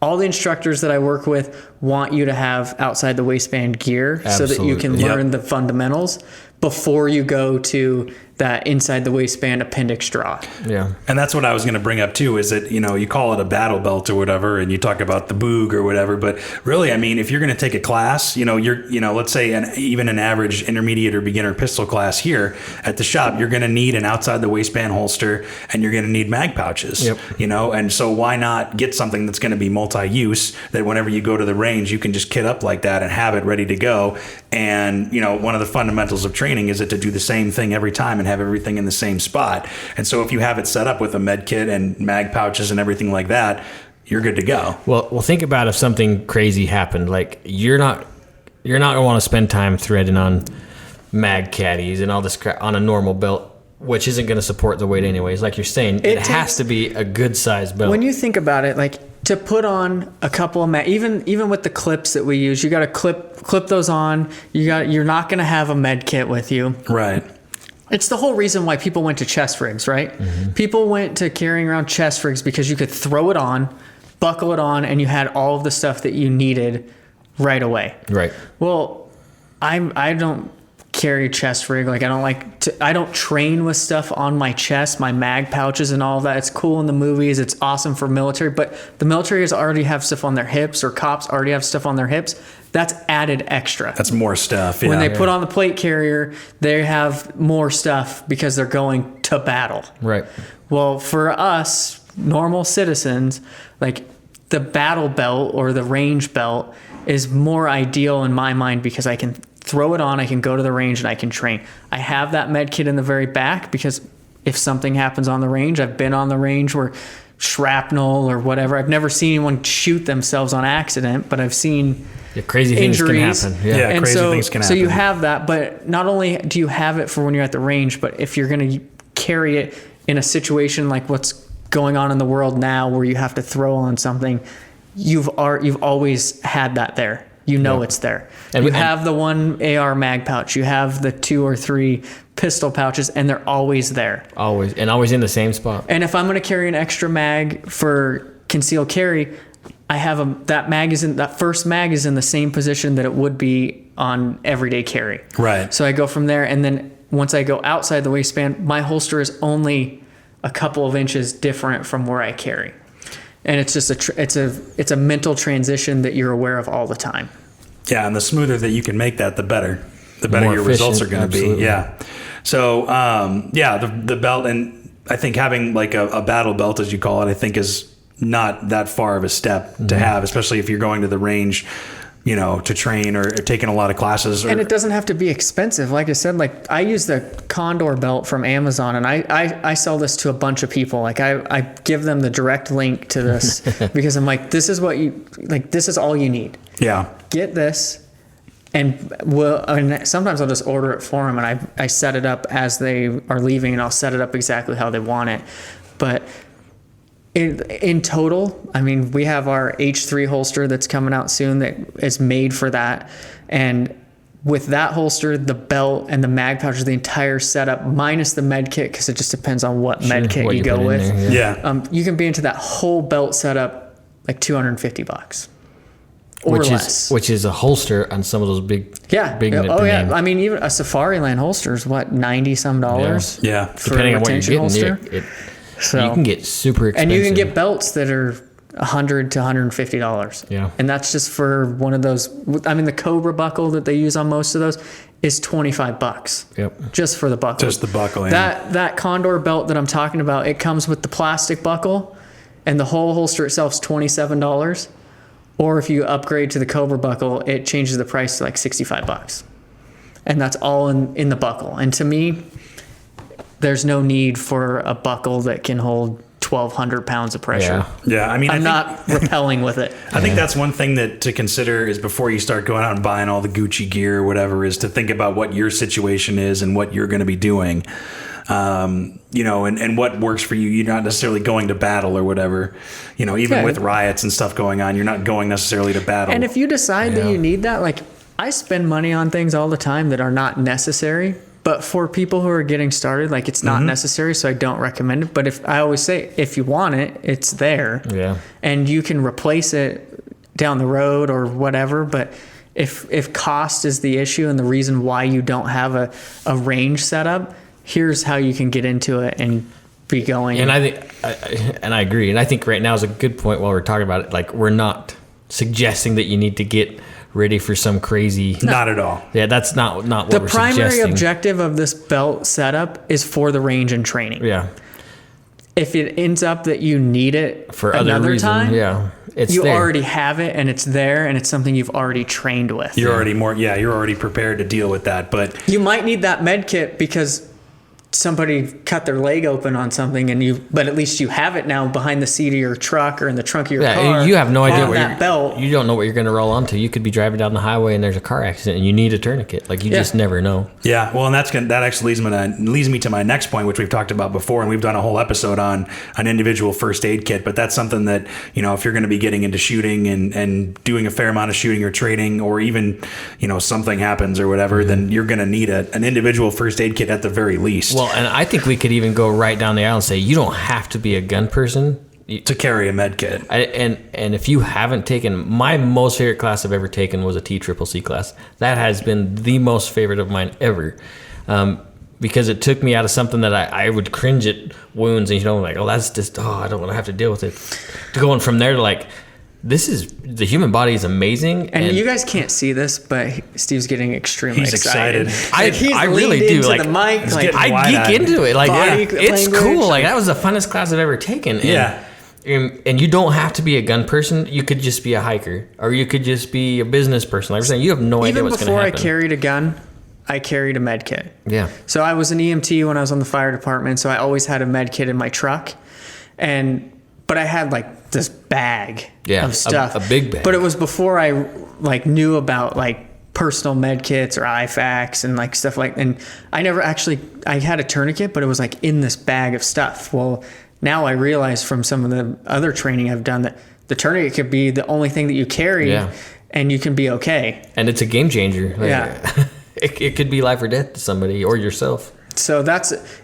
Speaker 3: all the instructors that I work with want you to have outside the waistband gear so that you can learn the fundamentals before you go to that inside the waistband appendix draw.
Speaker 2: Yeah.
Speaker 1: And that's what I was going to bring up too, is that, you call it a battle belt or whatever, and you talk about the boog or whatever, but really, I mean, if you're going to take a class, let's say even an average intermediate or beginner pistol class here at the shop, you're going to need an outside the waistband holster, and you're going to need mag pouches, and so why not get something that's going to be multi-use, that whenever you go to the range, you can just kit up like that and have it ready to go. And, one of the fundamentals of training is to do the same thing every time and have everything in the same spot. And so if you have it set up with a med kit and mag pouches and everything like that, you're good to go.
Speaker 2: Well, think about if something crazy happened. Like you're not going to want to spend time threading on mag caddies and all this crap on a normal belt, which isn't going to support the weight anyways. Like you're saying, it has to be a good size belt.
Speaker 3: When you think about it, like to put on a couple of even with the clips that we use, you got to clip those on. You're not going to have a med kit with you.
Speaker 1: Right.
Speaker 3: It's the whole reason why people went to chest rigs, right? People went to carrying around chest rigs because you could throw it on, buckle it on, and you had all of the stuff that you needed right away.
Speaker 2: Right.
Speaker 3: Well, I don't carry a chest rig. Like I don't train with stuff on my chest, my mag pouches and all of that. It's cool in the movies. It's awesome for military, but the military already have stuff on their hips, or cops already have stuff on their hips. That's added extra.
Speaker 1: That's more stuff.
Speaker 3: When they put on the plate carrier, they have more stuff because they're going to battle.
Speaker 2: Right.
Speaker 3: Well, for us normal citizens, like the battle belt or the range belt is more ideal in my mind because I can throw it on, I can go to the range, and I can train. I have that med kit in the very back because if something happens on the range, I've been on the range where shrapnel or whatever. I've never seen anyone shoot themselves on accident, but I've seen
Speaker 2: crazy
Speaker 3: injuries.
Speaker 2: Things can happen.
Speaker 1: Yeah, crazy things can happen.
Speaker 3: So you have that, but not only do you have it for when you're at the range, but if you're going to carry it in a situation like what's going on in the world now where you have to throw on something, you've always had that there. It's there. And you have the one AR mag pouch. You have the 2 or 3 pistol pouches, and they're always there.
Speaker 2: Always in the same spot.
Speaker 3: And if I'm going to carry an extra mag for concealed carry, I have that first mag is in the same position that it would be on everyday carry.
Speaker 1: Right.
Speaker 3: So I go from there, and then once I go outside the waistband, my holster is only a couple of inches different from where I carry. And it's just it's a mental transition that you're aware of all the time.
Speaker 1: Yeah, and the smoother that you can make that, the better
Speaker 2: More
Speaker 1: your
Speaker 2: efficient,
Speaker 1: results are going to be.
Speaker 2: absolutely.
Speaker 1: Yeah. So the belt, and I think having like a battle belt, as you call it, I think is not that far of a step to have, especially if you're going to the range, to train or taking a lot of classes.
Speaker 3: And it doesn't have to be expensive. Like I said, like I use the Condor belt from Amazon, and I sell this to a bunch of people. Like I give them the direct link to this because I'm like, this is all you need.
Speaker 1: Yeah.
Speaker 3: Get this, and sometimes I'll just order it for them, and I set it up as they are leaving, and I'll set it up exactly how they want it. But In total, I mean, we have our H3 holster that's coming out soon that is made for that. And with that holster, the belt and the mag pouch, the entire setup, minus the med kit, because it just depends on what med kit you go with.
Speaker 1: There,
Speaker 3: you can be into that whole belt setup like $250 or less.
Speaker 2: Which is a holster on some of those big.
Speaker 3: Yeah. I mean, even a Safariland holster is what, $90-some?
Speaker 1: Yeah.
Speaker 2: Depending on what you're getting,
Speaker 3: holster.
Speaker 2: So you can get super expensive.
Speaker 3: And you can get belts that are $100 to $150.
Speaker 2: Yeah.
Speaker 3: And that's just for one of those. I mean, the Cobra buckle that they use on most of those is $25.
Speaker 2: Yep.
Speaker 3: Just for the buckle.
Speaker 1: Just the buckle, yeah.
Speaker 3: That Condor belt that I'm talking about, it comes with the plastic buckle, and the whole holster itself is $27. Or if you upgrade to the Cobra buckle, it changes the price to like $65. And that's all in the buckle. And to me, there's no need for a buckle that can hold 1,200 pounds of pressure.
Speaker 1: Yeah. I mean,
Speaker 3: I'm not repelling with it.
Speaker 1: I think that's one thing that to consider is before you start going out and buying all the Gucci gear or whatever, is to think about what your situation is and what you're going to be doing. And what works for you. You're not necessarily going to battle or whatever, even with riots and stuff going on, you're not going necessarily to battle.
Speaker 3: And if you decide that you need that, like, I spend money on things all the time that are not necessary, but for people who are getting started, like, it's not necessary. So I don't recommend it. But I always say, if you want it, it's there.
Speaker 2: Yeah.
Speaker 3: And you can replace it down the road or whatever. But if cost is the issue and the reason why you don't have a range setup, here's how you can get into it and be going.
Speaker 2: And I think, I agree. And I think right now is a good point while we're talking about it. Like, we're not suggesting that you need to get ready for some crazy.
Speaker 1: Not at all.
Speaker 2: Yeah, that's not what we're suggesting.
Speaker 3: The primary objective of this belt setup is for the range and training.
Speaker 2: Yeah.
Speaker 3: If it ends up that you need it
Speaker 2: for
Speaker 3: another time, you
Speaker 2: there.
Speaker 3: already have it and it's there and it's something you've already trained with.
Speaker 1: You're already prepared to deal with that. But
Speaker 3: you might need that med kit because somebody cut their leg open on something, but at least you have it now behind the seat of your truck or in the trunk of your car.
Speaker 2: You have no idea
Speaker 3: belt.
Speaker 2: You don't know what you're going to roll onto. You could be driving down the highway and there's a car accident and you need a tourniquet. Like, you just never know.
Speaker 1: Yeah, well, and that actually leads me to my next point, which we've talked about before, and we've done a whole episode on an individual first aid kit. But that's something that, if you're going to be getting into shooting and doing a fair amount of shooting or training, or even something happens or whatever, then you're going to need an individual first aid kit at the very least.
Speaker 2: Well, and I think we could even go right down the aisle and say you don't have to be a gun person
Speaker 1: to carry a med kit.
Speaker 2: And if you haven't taken, my most favorite class I've ever taken was a TCCC class. That has been the most favorite of mine ever, because it took me out of something that I would cringe at wounds and like, that's just I don't want to have to deal with it. To going from there to like, the human body is amazing.
Speaker 3: And you guys can't see this, but Steve's getting extremely excited.
Speaker 2: I really do. Like,
Speaker 3: the mic,
Speaker 2: I geek into it. Like, it's
Speaker 3: language.
Speaker 2: cool. Like, that was the funnest class I've ever taken. And you don't have to be a gun person. You could just be a hiker, or you could just be a business person. Like I'm saying, you have no idea what's going to happen.
Speaker 3: Even before I carried a gun, I carried a med kit.
Speaker 2: Yeah.
Speaker 3: So I was an EMT when I was on the fire department, so I always had a med kit in my truck, but I had like this bag of stuff,
Speaker 2: a big bag.
Speaker 3: But it was before I knew about personal med kits or IFACs and stuff and I never actually, I had a tourniquet, but it was in this bag of stuff. Well, now I realize from some of the other training I've done that the tourniquet could be the only thing that you carry and you can be okay.
Speaker 2: And it's a game changer. It could be life or death to somebody or yourself.
Speaker 3: So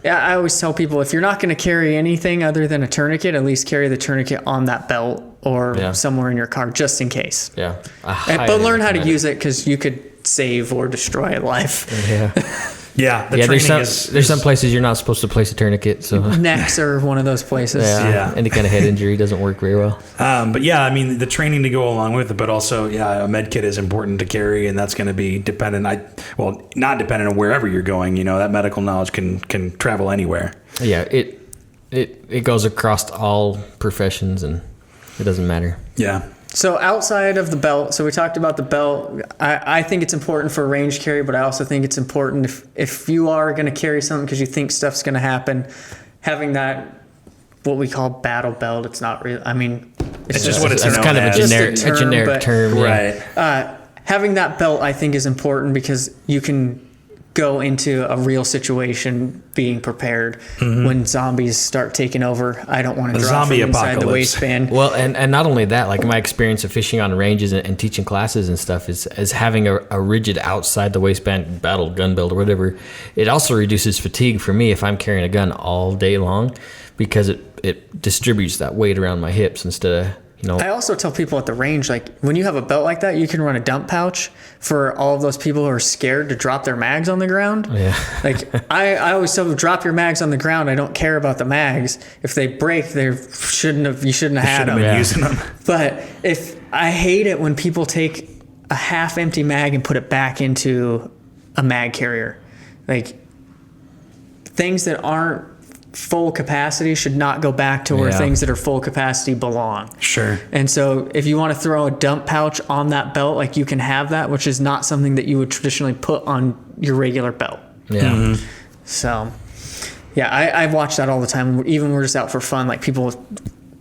Speaker 3: I always tell people, if you're not going to carry anything other than a tourniquet, at least carry the tourniquet on that belt or somewhere in your car, just in case.
Speaker 2: Yeah.
Speaker 3: But learn how to use it, because you could save or destroy a life.
Speaker 2: Yeah.
Speaker 1: Yeah,
Speaker 2: there's some places you're not supposed to place a tourniquet. So
Speaker 3: necks are one of those places.
Speaker 2: Yeah. Any kind of head injury doesn't work very well.
Speaker 1: But I mean, the training to go along with it, but also, a med kit is important to carry, and that's going to be dependent. Not dependent on wherever you're going. That medical knowledge can travel anywhere.
Speaker 2: Yeah, it goes across all professions, and it doesn't matter.
Speaker 1: Yeah.
Speaker 3: So outside of the belt, so we talked about the belt. I think it's important for range carry, but I also think it's important if you are going to carry something because you think stuff's going to happen, having that, what we call battle belt. It's not really, I mean,
Speaker 1: it's just what it's
Speaker 2: kind of a generic term.
Speaker 1: Right.
Speaker 3: Having that belt, I think, is important because you can go into a real situation being prepared when zombies start taking over. I don't want to drop from inside the waistband.
Speaker 2: Well, and not only that, like my experience of fishing on ranges and teaching classes and stuff is having a rigid outside the waistband battle gun belt or whatever. It also reduces fatigue for me if I'm carrying a gun all day long, because it distributes that weight around my hips instead of, I also tell people at the range, like, when you have a belt like that, you can run a dump pouch for all of those people who are scared to drop their mags on the ground. Yeah. Like, I always tell them, drop your mags on the ground. I don't care about the mags. If they break, you shouldn't have had them.
Speaker 1: Been using them.
Speaker 3: But I hate it when people take a half empty mag and put it back into a mag carrier. Like, things that aren't full capacity should not go back to where things that are full capacity belong.
Speaker 1: Sure.
Speaker 3: And so if you want to throw a dump pouch on that belt, like, you can have that, which is not something that you would traditionally put on your regular belt.
Speaker 2: Yeah.
Speaker 3: So yeah, I watch that all the time. Even when we're just out for fun, like, people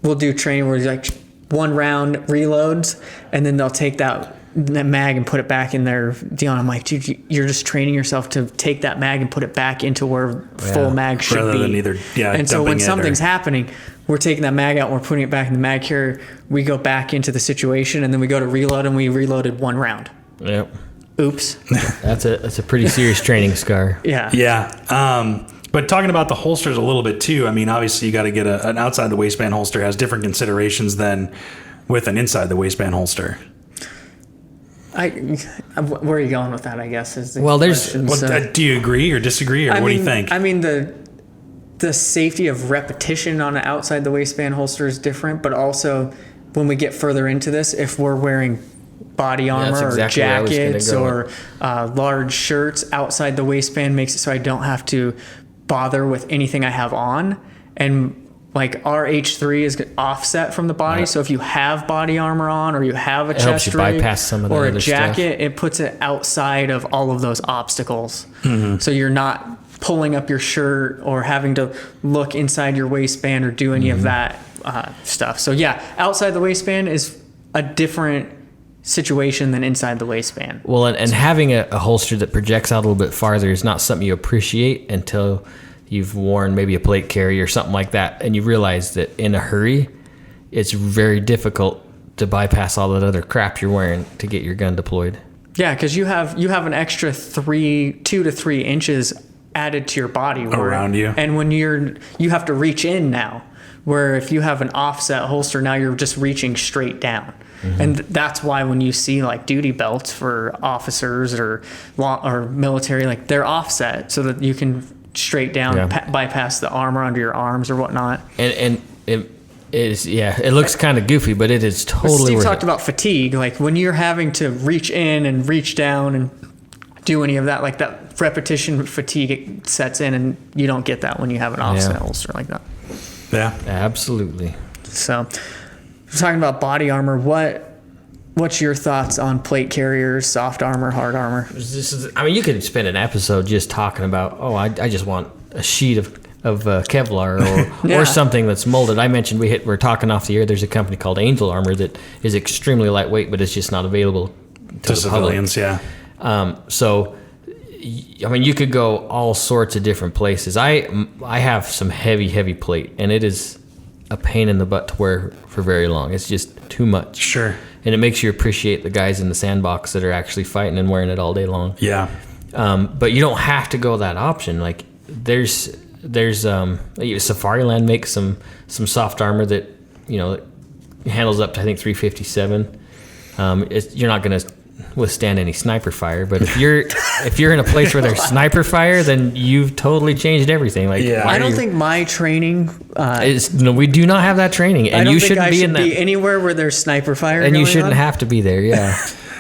Speaker 3: will do training where like 1 round reloads, and then they'll take that mag and put it back in their deal. And I'm like, dude, you're just training yourself to take that mag and put it back into where full mag should
Speaker 1: rather
Speaker 3: be.
Speaker 1: Than either,
Speaker 3: and so when something's happening, we're taking that mag out and we're putting it back in the mag carrier. We go back into the situation, and then we go to reload, and we reloaded 1 round.
Speaker 2: Yep.
Speaker 3: Oops.
Speaker 2: That's a pretty serious training scar.
Speaker 3: Yeah.
Speaker 1: Yeah. But talking about the holsters a little bit too, I mean, obviously you got to get an outside the waistband holster has different considerations than with an inside the waistband holster.
Speaker 3: Where are you going with that, I guess, is the
Speaker 2: question.
Speaker 1: Do you agree or disagree, or what do you think?
Speaker 3: I mean, the safety of repetition on an outside the waistband holster is different, but also when we get further into this, if we're wearing body armor or jackets or large shirts, outside the waistband makes it so I don't have to bother with anything I have on. And like, our H3 is offset from the body, right. So if you have body armor on, or you have a chest rig
Speaker 2: bypass some of the
Speaker 3: or
Speaker 2: other
Speaker 3: a jacket,
Speaker 2: stuff.
Speaker 3: It puts it outside of all of those obstacles. So you're not pulling up your shirt or having to look inside your waistband or do any of that stuff. So yeah, outside the waistband is a different situation than inside the waistband.
Speaker 2: Well, and having a holster that projects out a little bit farther is not something you appreciate until you've worn maybe a plate carrier or something like that, and you realize that in a hurry, it's very difficult to bypass all that other crap you're wearing to get your gun deployed.
Speaker 3: Yeah, because you have an extra 2 to 3 inches added to your body
Speaker 1: around you,
Speaker 3: and when you have to reach in now, where if you have an offset holster, now you're just reaching straight down. And that's why when you see like duty belts for officers or military, like, they're offset so that you can straight down bypass the armor under your arms or whatnot.
Speaker 2: And it is, it looks kind of goofy, but it is totally
Speaker 3: Steve
Speaker 2: worth
Speaker 3: talked about fatigue, like when you're having to reach in and reach down and do any of that, like that repetition fatigue sets in, and you don't get that when you have an offset holster like that.
Speaker 1: Yeah,
Speaker 2: absolutely.
Speaker 3: So we're talking about body armor. What's your thoughts on plate carriers, soft armor, hard armor?
Speaker 2: You could spend an episode just talking about, I just want a sheet of Kevlar or something that's molded. I mentioned we're talking off the air. There's a company called Angel Armor that is extremely lightweight, but it's just not available to
Speaker 1: civilians.
Speaker 2: Yeah. So, I mean, you could go all sorts of different places. I have some heavy plate, and it is a pain in the butt to wear for very long. It's just too much.
Speaker 1: Sure.
Speaker 2: And it makes you appreciate the guys in the sandbox that are actually fighting and wearing it all day long.
Speaker 1: Yeah.
Speaker 2: But you don't have to go that option. Like, there's Safariland makes some soft armor that, handles up to, I think, 357. You're not going to withstand any sniper fire, but if you're in a place where there's sniper fire, then you've totally changed everything. Like,
Speaker 3: I don't think my training
Speaker 2: we do not have that training, and you shouldn't be in that
Speaker 3: anywhere where there's sniper fire,
Speaker 2: and you shouldn't have to be there.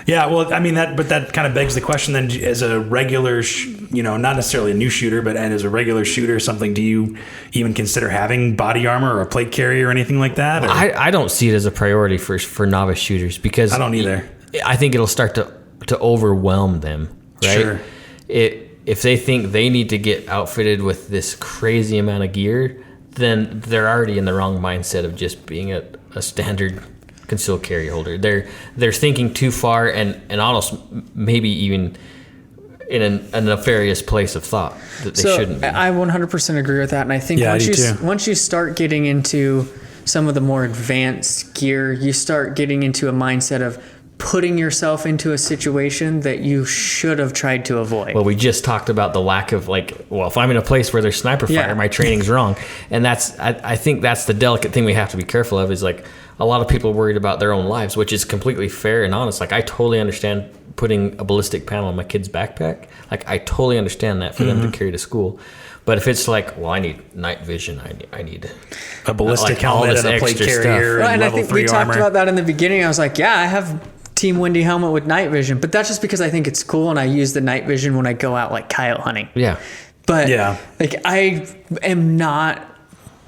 Speaker 1: Yeah, well, I mean, that kind of begs the question then, as a regular, not necessarily a new shooter, but as a regular shooter or something, do you even consider having body armor or a plate carrier or anything like that? Or?
Speaker 2: I don't see it as a priority for novice shooters, because
Speaker 1: I don't either.
Speaker 2: I think it'll start to overwhelm them, right?
Speaker 1: Sure.
Speaker 2: If they think they need to get outfitted with this crazy amount of gear, then they're already in the wrong mindset of just being a standard concealed carry holder. They're thinking too far, and almost maybe even in a nefarious place of thought that they shouldn't be.
Speaker 3: I 100% agree with that. And I think once you start getting into some of the more advanced gear, you start getting into a mindset of putting yourself into a situation that you should have tried to avoid.
Speaker 2: Well, we just talked about the lack of if I'm in a place where there's sniper fire, my training's wrong. And I think that's the delicate thing we have to be careful of, is like a lot of people are worried about their own lives, which is completely fair and honest. Like I totally understand putting a ballistic panel in my kid's backpack. Like I totally understand that for them to carry to school. But if it's like, well, I need night vision, I need
Speaker 1: a ballistic helmet and a plate carrier and
Speaker 3: I think we talked about that in the beginning. I was like, yeah, I have Team Windy helmet with night vision, but that's just because I think it's cool and I use the night vision when I go out like coyote hunting.
Speaker 2: Yeah.
Speaker 3: But like I am not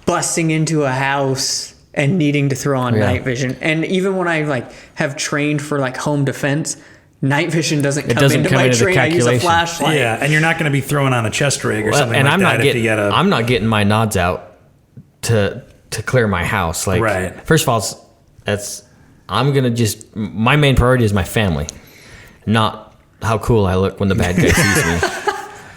Speaker 3: busting into a house and needing to throw on night vision. And even when I like have trained for like home defense, night vision doesn't come into my training. I use a flashlight.
Speaker 1: Yeah, and you're not going to be throwing on a chest rig or something
Speaker 2: and
Speaker 1: like
Speaker 2: I'm
Speaker 1: that.
Speaker 2: I'm not getting my nods out to clear my house. Like, first of all, I'm going to my main priority is my family, not how cool I look when the bad guy sees me.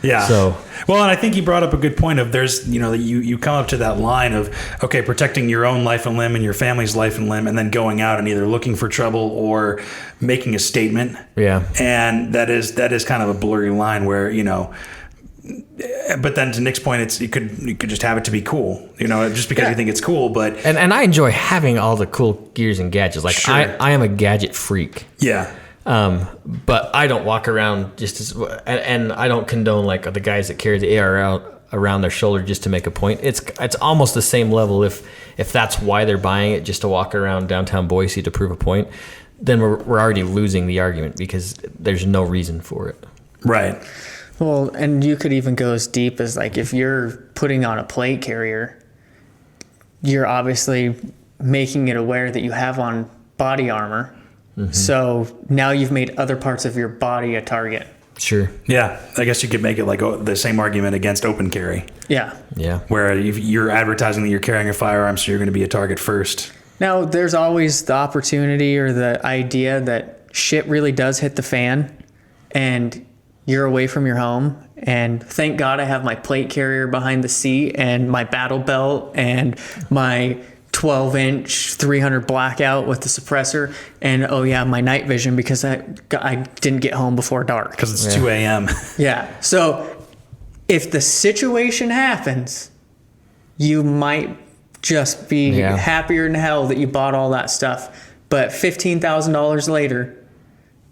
Speaker 1: Yeah.
Speaker 2: So,
Speaker 1: well, and I think you brought up a good point of you come up to that line of, okay, protecting your own life and limb and your family's life and limb, and then going out and either looking for trouble or making a statement.
Speaker 2: Yeah.
Speaker 1: And that is kind of a blurry line where, but then to Nick's point, you could just have it to be cool, just because you think it's cool. But
Speaker 2: and I enjoy having all the cool gears and gadgets. Like I am a gadget freak.
Speaker 1: Yeah.
Speaker 2: But I don't walk around and I don't condone like the guys that carry the AR around their shoulder just to make a point. It's almost the same level if that's why they're buying it, just to walk around downtown Boise to prove a point. Then we're already losing the argument because there's no reason for it.
Speaker 1: Right.
Speaker 3: Well, and you could even go as deep as like if you're putting on a plate carrier, you're obviously making it aware that you have on body armor. Mm-hmm. So now you've made other parts of your body a target.
Speaker 2: Sure.
Speaker 1: Yeah. I guess you could make it like the same argument against open carry.
Speaker 3: Yeah.
Speaker 2: Yeah.
Speaker 1: Where you're advertising that you're carrying a firearm, so you're going to be a target first.
Speaker 3: Now, there's always the opportunity or the idea that shit really does hit the fan and you're away from your home. And thank God I have my plate carrier behind the seat and my battle belt and my 12-inch 300 blackout with the suppressor, and my night vision because I didn't get home before dark
Speaker 1: because it's 2 a.m.
Speaker 3: Yeah. So if the situation happens, you might just be happier than hell that you bought all that stuff. But $15,000 later,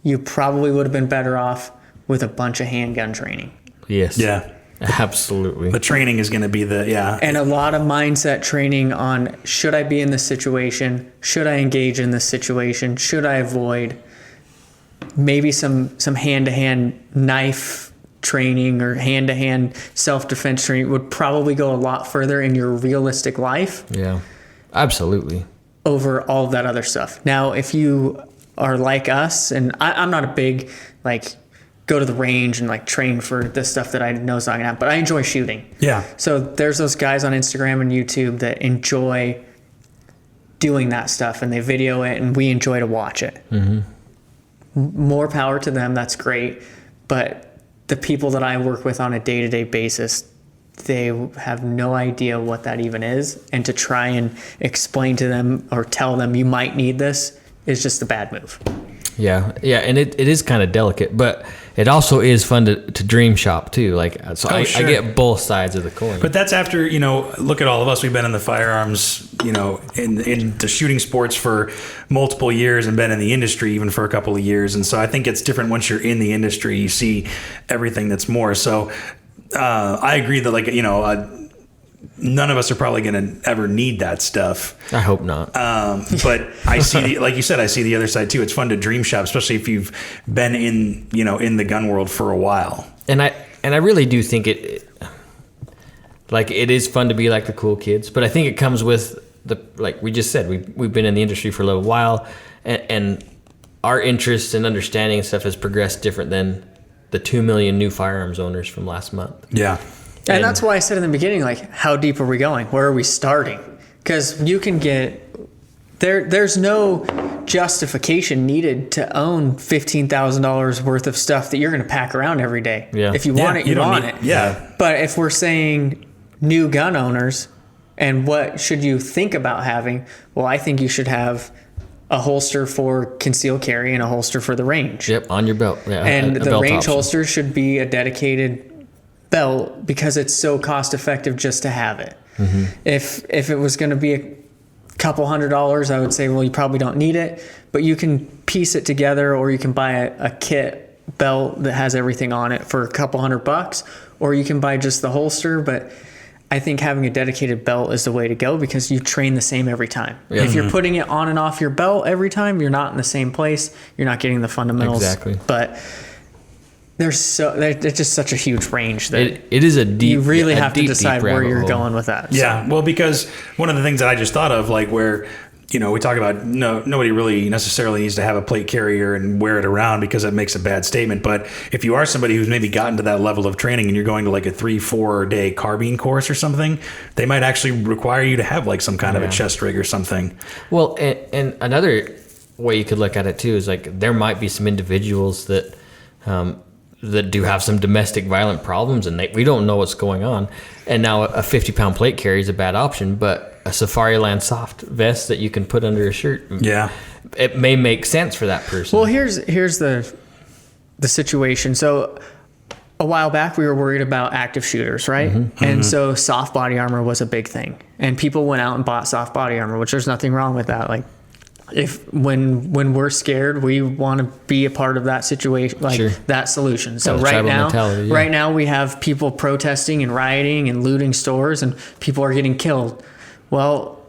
Speaker 3: you probably would have been better off with a bunch of handgun training.
Speaker 2: Yes.
Speaker 1: Yeah.
Speaker 2: Absolutely.
Speaker 1: The training is going to be
Speaker 3: and a lot of mindset training on, should I be in this situation? Should I engage in this situation? Should I avoid? Maybe some hand-to-hand knife training or hand-to-hand self-defense training would probably go a lot further in your realistic life.
Speaker 2: Yeah, absolutely.
Speaker 3: Over all of that other stuff. Now, if you are like us, and I'm not a big, go to the range and train for the stuff that I know is not gonna happen, but I enjoy shooting.
Speaker 1: Yeah.
Speaker 3: So there's those guys on Instagram and YouTube that enjoy doing that stuff and they video it and we enjoy to watch it.
Speaker 2: Mm-hmm.
Speaker 3: More power to them. That's great. But the people that I work with on a day-to-day basis, they have no idea what that even is. And to try and explain to them or tell them you might need this is just a bad move.
Speaker 2: Yeah, and it is kind of delicate, but it also is fun to dream shop too. I get both sides of the coin.
Speaker 1: But that's after, look at all of us. We've been in the firearms, in the shooting sports for multiple years and been in the industry even for a couple of years. And so I think it's different once you're in the industry, you see everything that's more. So I agree that none of us are probably going to ever need that stuff.
Speaker 2: I hope not.
Speaker 1: But I see, like you said, I see the other side too. It's fun to dream shop, especially if you've been in the gun world for a while.
Speaker 2: And I really do think it is fun to be like the cool kids, but I think it comes with like we just said, we've been in the industry for a little while, and our interests and understanding and stuff has progressed different than the 2 million new firearms owners from last month.
Speaker 1: Yeah.
Speaker 3: And that's why I said in the beginning, how deep are we going? Where are we starting? Because you can get there's no justification needed to own $15,000 worth of stuff that you're going to pack around every day.
Speaker 2: Yeah.
Speaker 3: If you want it, you want it.
Speaker 1: Yeah.
Speaker 3: But if we're saying new gun owners and what should you think about having, well, I think you should have a holster for concealed carry and a holster for the range.
Speaker 2: Yep, on your belt. Yeah,
Speaker 3: and
Speaker 2: a
Speaker 3: the
Speaker 2: belt
Speaker 3: range
Speaker 2: option.
Speaker 3: holster should be a dedicated belt because it's so cost effective just to have it.
Speaker 2: Mm-hmm.
Speaker 3: If it was going to be a couple $100s, I would say, well, you probably don't need it, but you can piece it together, or you can buy a kit belt that has everything on it for a couple $100, or you can buy just the holster. But I think having a dedicated belt is the way to go because you train the same every time.
Speaker 2: Yeah.
Speaker 3: If you're putting it on and off your belt every time, you're not in the same place. You're not getting the fundamentals.
Speaker 2: Exactly.
Speaker 3: But there's just such a huge range that
Speaker 2: it is a deep.
Speaker 3: you really have to
Speaker 2: deep
Speaker 3: decide where
Speaker 2: rabbit
Speaker 3: you're
Speaker 2: hole.
Speaker 3: going with that.
Speaker 1: Yeah, well, because one of the things that I just thought of, like where, you know, we talk about nobody really necessarily needs to have a plate carrier and wear it around because it makes a bad statement. But if you are somebody who's maybe gotten to that level of training and you're going to like a 3-4 day carbine course or something, they might actually require you to have like some kind of a chest rig or something.
Speaker 2: Well, and another way you could look at it too is like there might be some individuals that do have some domestic violent problems and we don't know what's going on. And now a 50-pound plate carrier is a bad option, but a Safariland soft vest that you can put under a shirt, it may make sense for that person.
Speaker 3: Well, here's the situation. So a while back, we were worried about active shooters, right?
Speaker 2: Mm-hmm.
Speaker 3: And so soft body armor was a big thing, and people went out and bought soft body armor, which there's nothing wrong with that. Like, when we're scared, we want to be a part of that situation, like that solution. So right now we have people protesting and rioting and looting stores, and people are getting killed. Well,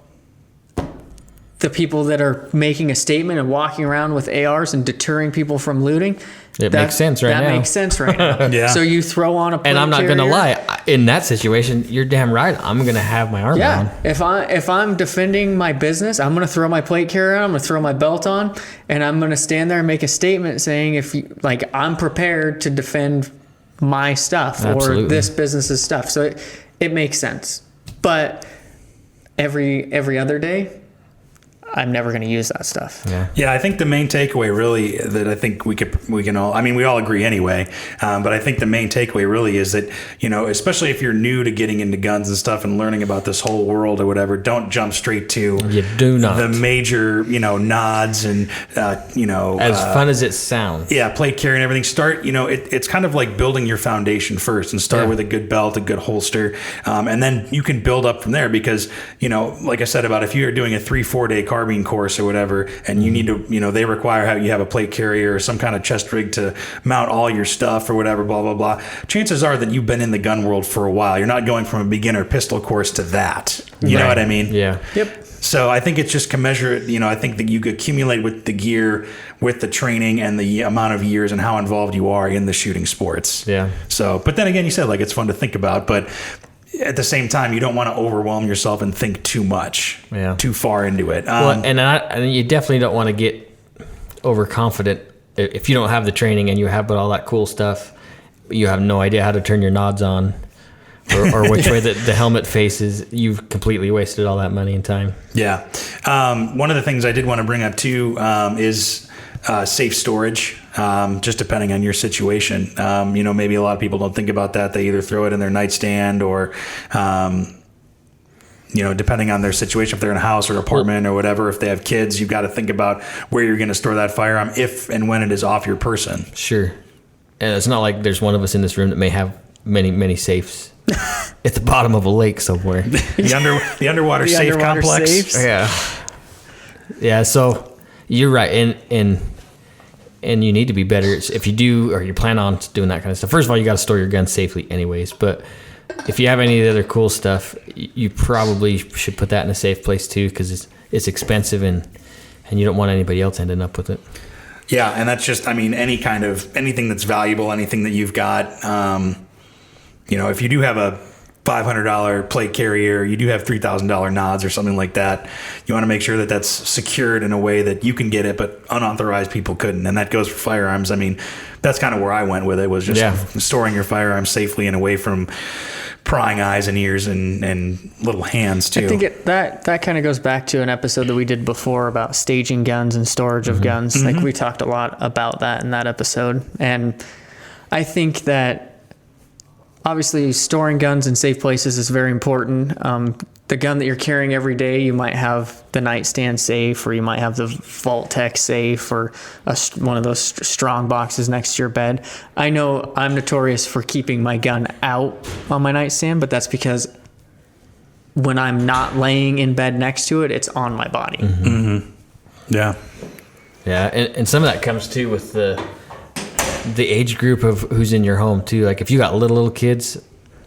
Speaker 3: the people that are making a statement and walking around with ARs and deterring people from looting,
Speaker 2: makes sense right now.
Speaker 3: That makes sense right now.
Speaker 1: Yeah.
Speaker 3: So you throw on a plate
Speaker 2: and I'm not going to lie. In that situation, you're damn right. I'm going to have my arm on.
Speaker 3: If I'm defending my business, I'm going to throw my plate carrier on. I'm going to throw my belt on, and I'm going to stand there and make a statement saying, I'm prepared to defend my stuff or this business's stuff. So it makes sense. But every other day, I'm never going to use that stuff.
Speaker 1: Yeah, I think the main takeaway really that I think we can all, I mean, we all agree anyway, but I think the main takeaway really is that, you know, especially if you're new to getting into guns and stuff and learning about this whole world or whatever, don't jump straight to the major, you know, nods and, as
Speaker 2: fun as it sounds.
Speaker 1: Yeah, plate carry and everything. Start, you know, it's kind of like building your foundation first and start with a good belt, a good holster, and then you can build up from there because, you know, like I said about if you're doing a 3-4 day carbine course or whatever, and you need to, you know, they require you have a plate carrier or some kind of chest rig to mount all your stuff or whatever, blah, blah, blah. Chances are that you've been in the gun world for a while. You're not going from a beginner pistol course to that. You know what I mean?
Speaker 2: Yeah.
Speaker 3: Yep.
Speaker 1: So I think it's just commensurate, you know, I think that you accumulate with the gear, with the training and the amount of years and how involved you are in the shooting sports.
Speaker 2: Yeah.
Speaker 1: So, but then again, you said like it's fun to think about, but at the same time, you don't want to overwhelm yourself and think too much, too far into it.
Speaker 2: And you definitely don't want to get overconfident. If you don't have the training and you have all that cool stuff, you have no idea how to turn your nods on or which way the helmet faces. You've completely wasted all that money and time.
Speaker 1: Yeah. One of the things I did want to bring up too is safe storage, just depending on your situation. You know, maybe a lot of people don't think about that. They either throw it in their nightstand or, you know, depending on their situation, if they're in a house or apartment or whatever, if they have kids, you've got to think about where you're going to store that firearm if and when it is off your person.
Speaker 2: Sure. And it's not like there's one of us in this room that may have many, many safes at the bottom of a lake somewhere.
Speaker 1: the underwater safe
Speaker 3: underwater
Speaker 1: complex.
Speaker 3: Safes.
Speaker 2: Yeah. So you're right. And you need to be better if you do, or you plan on doing that kind of stuff. First of all, you got to store your gun safely anyways. But if you have any of the other cool stuff, you probably should put that in a safe place too, because it's expensive and you don't want anybody else ending up with it.
Speaker 1: Yeah, and that's just, I mean, anything that's valuable, anything that you've got, you know, if you do have a $500 plate carrier, you do have $3,000 nods or something like that, you want to make sure that that's secured in a way that you can get it, but unauthorized people couldn't. And that goes for firearms. I mean, that's kind of where I went with it, was just storing your firearms safely and away from prying eyes and ears and little hands too.
Speaker 3: I think that kind of goes back to an episode that we did before about staging guns and storage of guns. Like we talked a lot about that in that episode. And I think that obviously storing guns in safe places is very important. The gun that you're carrying every day, you might have the nightstand safe, or you might have the Hoftac safe, or one of those strong boxes next to your bed. I know I'm notorious for keeping my gun out on my nightstand, but that's because when I'm not laying in bed next to it, it's on my body.
Speaker 1: Yeah.
Speaker 2: Yeah, and some of that comes too with the age group of who's in your home too. Like if you got little kids,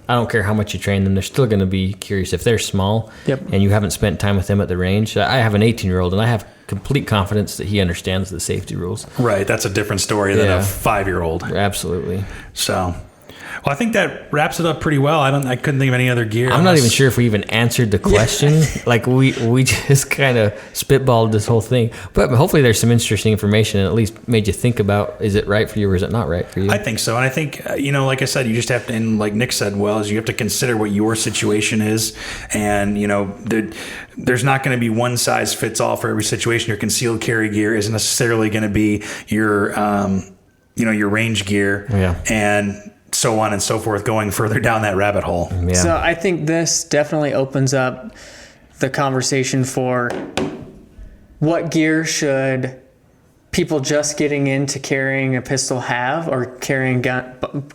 Speaker 2: I don't care how much you train them, they're still going to be curious. If they're small and you haven't spent time with them at the range, I have an 18-year-old and I have complete confidence that he understands the safety rules.
Speaker 1: Right. That's a different story than a 5-year-old.
Speaker 2: Absolutely.
Speaker 1: So, well, I think that wraps it up pretty well. I couldn't think of any other gear.
Speaker 2: I'm not even sure if we even answered the question. Like we just kind of spitballed this whole thing. But hopefully there's some interesting information and at least made you think about, is it right for you or is it not right for you?
Speaker 1: I think so. And I think, like I said, you just have to, and like Nick said, is you have to consider what your situation is. And, there's not going to be one size fits all for every situation. Your concealed carry gear isn't necessarily going to be your, your range gear.
Speaker 2: Yeah.
Speaker 1: And so on and so forth, going further down that rabbit hole.
Speaker 2: Yeah.
Speaker 3: So I think this definitely opens up the conversation for what gear should people just getting into carrying a pistol have, or carrying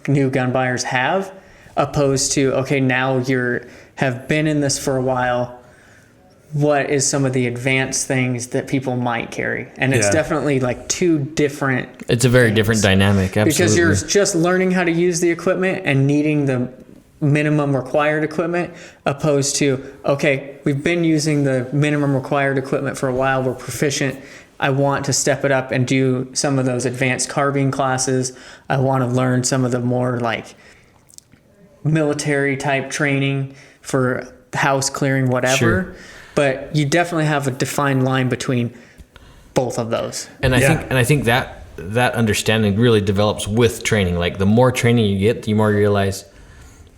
Speaker 3: new gun buyers have, opposed to, okay, now have been in this for a while. What is some of the advanced things that people might carry? And it's definitely like two different.
Speaker 2: It's a very different dynamic, absolutely.
Speaker 3: Because you're just learning how to use the equipment and needing the minimum required equipment, opposed to, okay, we've been using the minimum required equipment for a while, we're proficient. I want to step it up and do some of those advanced carbine classes. I want to learn some of the more like military type training for house clearing, whatever.
Speaker 2: Sure.
Speaker 3: But you definitely have a defined line between both of those.
Speaker 2: And I think that understanding really develops with training. Like the more training you get, the more you realize,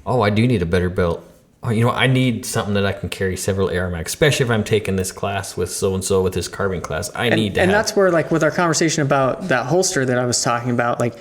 Speaker 2: oh, I do need a better belt. Oh, I need something that I can carry several AR mags, especially if I'm taking this class with so-and-so with this carbine class. And
Speaker 3: that's where, like, with our conversation about that holster that I was talking about, like,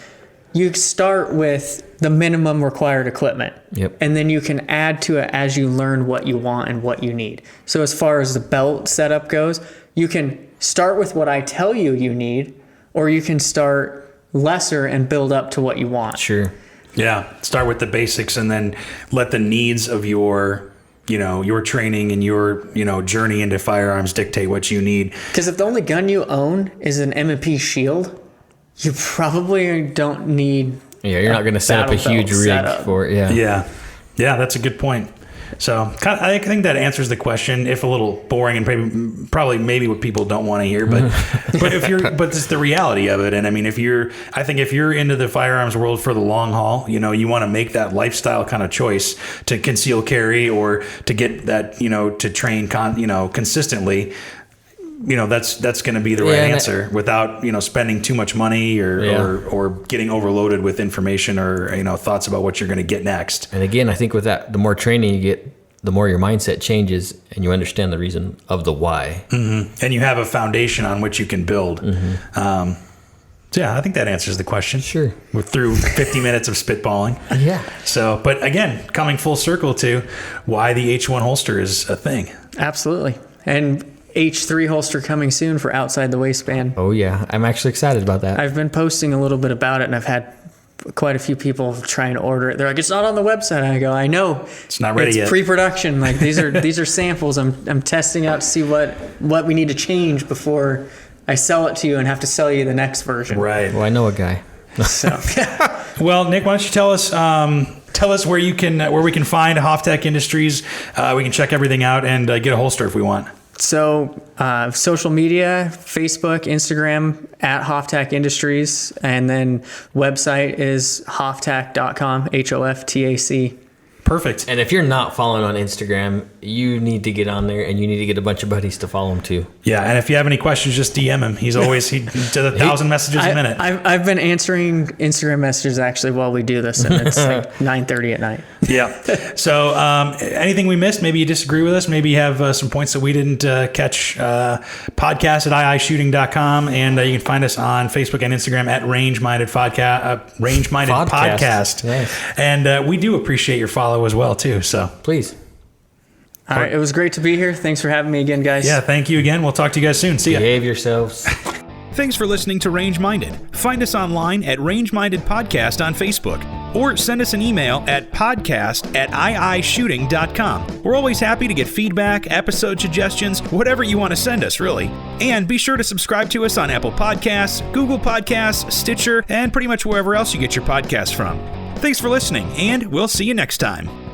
Speaker 3: you start with the minimum required equipment.
Speaker 2: Yep.
Speaker 3: And then you can add to it as you learn what you want and what you need. So as far as the belt setup goes, you can start with what I tell you need, or you can start lesser and build up to what you want.
Speaker 2: Sure.
Speaker 1: Yeah. Start with the basics and then let the needs of your training and your, journey into firearms dictate what you need.
Speaker 3: Because if the only gun you own is an M&P Shield, you probably don't need.
Speaker 2: Yeah, you're not going to set up a huge rig for it. Yeah.
Speaker 1: Yeah, that's a good point. So I think that answers the question, if a little boring and probably maybe what people don't want to hear, but but it's the reality of it. And I mean, if you're into the firearms world for the long haul, you want to make that lifestyle kind of choice to conceal carry or to get that, to train consistently. That's going to be the right answer without, spending too much money or getting overloaded with information or, thoughts about what you're going to get next.
Speaker 2: And again, I think with that, the more training you get, the more your mindset changes and you understand the reason of the why.
Speaker 1: Mm-hmm. And you have a foundation on which you can build.
Speaker 2: Mm-hmm.
Speaker 1: So yeah, I think that answers the question.
Speaker 2: Sure.
Speaker 1: We're through 50 minutes of spitballing.
Speaker 2: Yeah.
Speaker 1: So, but again, coming full circle to why the H1 holster is a thing.
Speaker 3: Absolutely. And H3 holster coming soon for outside the waistband.
Speaker 2: Oh yeah, I'm actually excited about that.
Speaker 3: I've been posting a little bit about it, and I've had quite a few people try and order it. They're like, "It's not on the website." I go, "I know,
Speaker 1: it's not ready yet.
Speaker 3: It's pre-production. Like these are samples. I'm testing out to see what we need to change before I sell it to you and have to sell you the next version."
Speaker 1: Right.
Speaker 2: Well, I know a guy.
Speaker 3: So,
Speaker 1: well, Nick, why don't you tell us where we can find Hoftac Industries? We can check everything out and get a holster if we want.
Speaker 3: So social media, Facebook, Instagram, at Hoftac Industries, and then website is hoftac.com, Hoftac.
Speaker 1: Perfect.
Speaker 2: And if you're not following on Instagram, you need to get on there, and you need to get a bunch of buddies to follow him too.
Speaker 1: Yeah, and if you have any questions, just DM him. He does 1,000 messages a minute.
Speaker 3: I've been answering Instagram messages actually while we do this, and it's like 9:30 at night.
Speaker 1: Yeah. So anything we missed, maybe you disagree with us, maybe you have some points that we didn't catch, podcast at iishooting.com, and you can find us on Facebook and Instagram at Range-Minded Podcast.
Speaker 2: Nice.
Speaker 1: And we do appreciate your follow as well too, so
Speaker 2: Please.
Speaker 3: All right, it was great to be here. Thanks for having me again, guys.
Speaker 1: yeah, thank you again. We'll talk to you guys soon. See ya.
Speaker 2: Behave yourselves.
Speaker 1: Thanks for listening to Range Minded. Find us online at Range Minded Podcast on Facebook, or send us an email at podcast@iishooting.com. We're always happy to get feedback, episode suggestions, whatever you want to send us, really. And be sure to subscribe to us on Apple Podcasts, Google Podcasts, Stitcher, and pretty much wherever else you get your podcasts from. Thanks for listening, and we'll see you next time.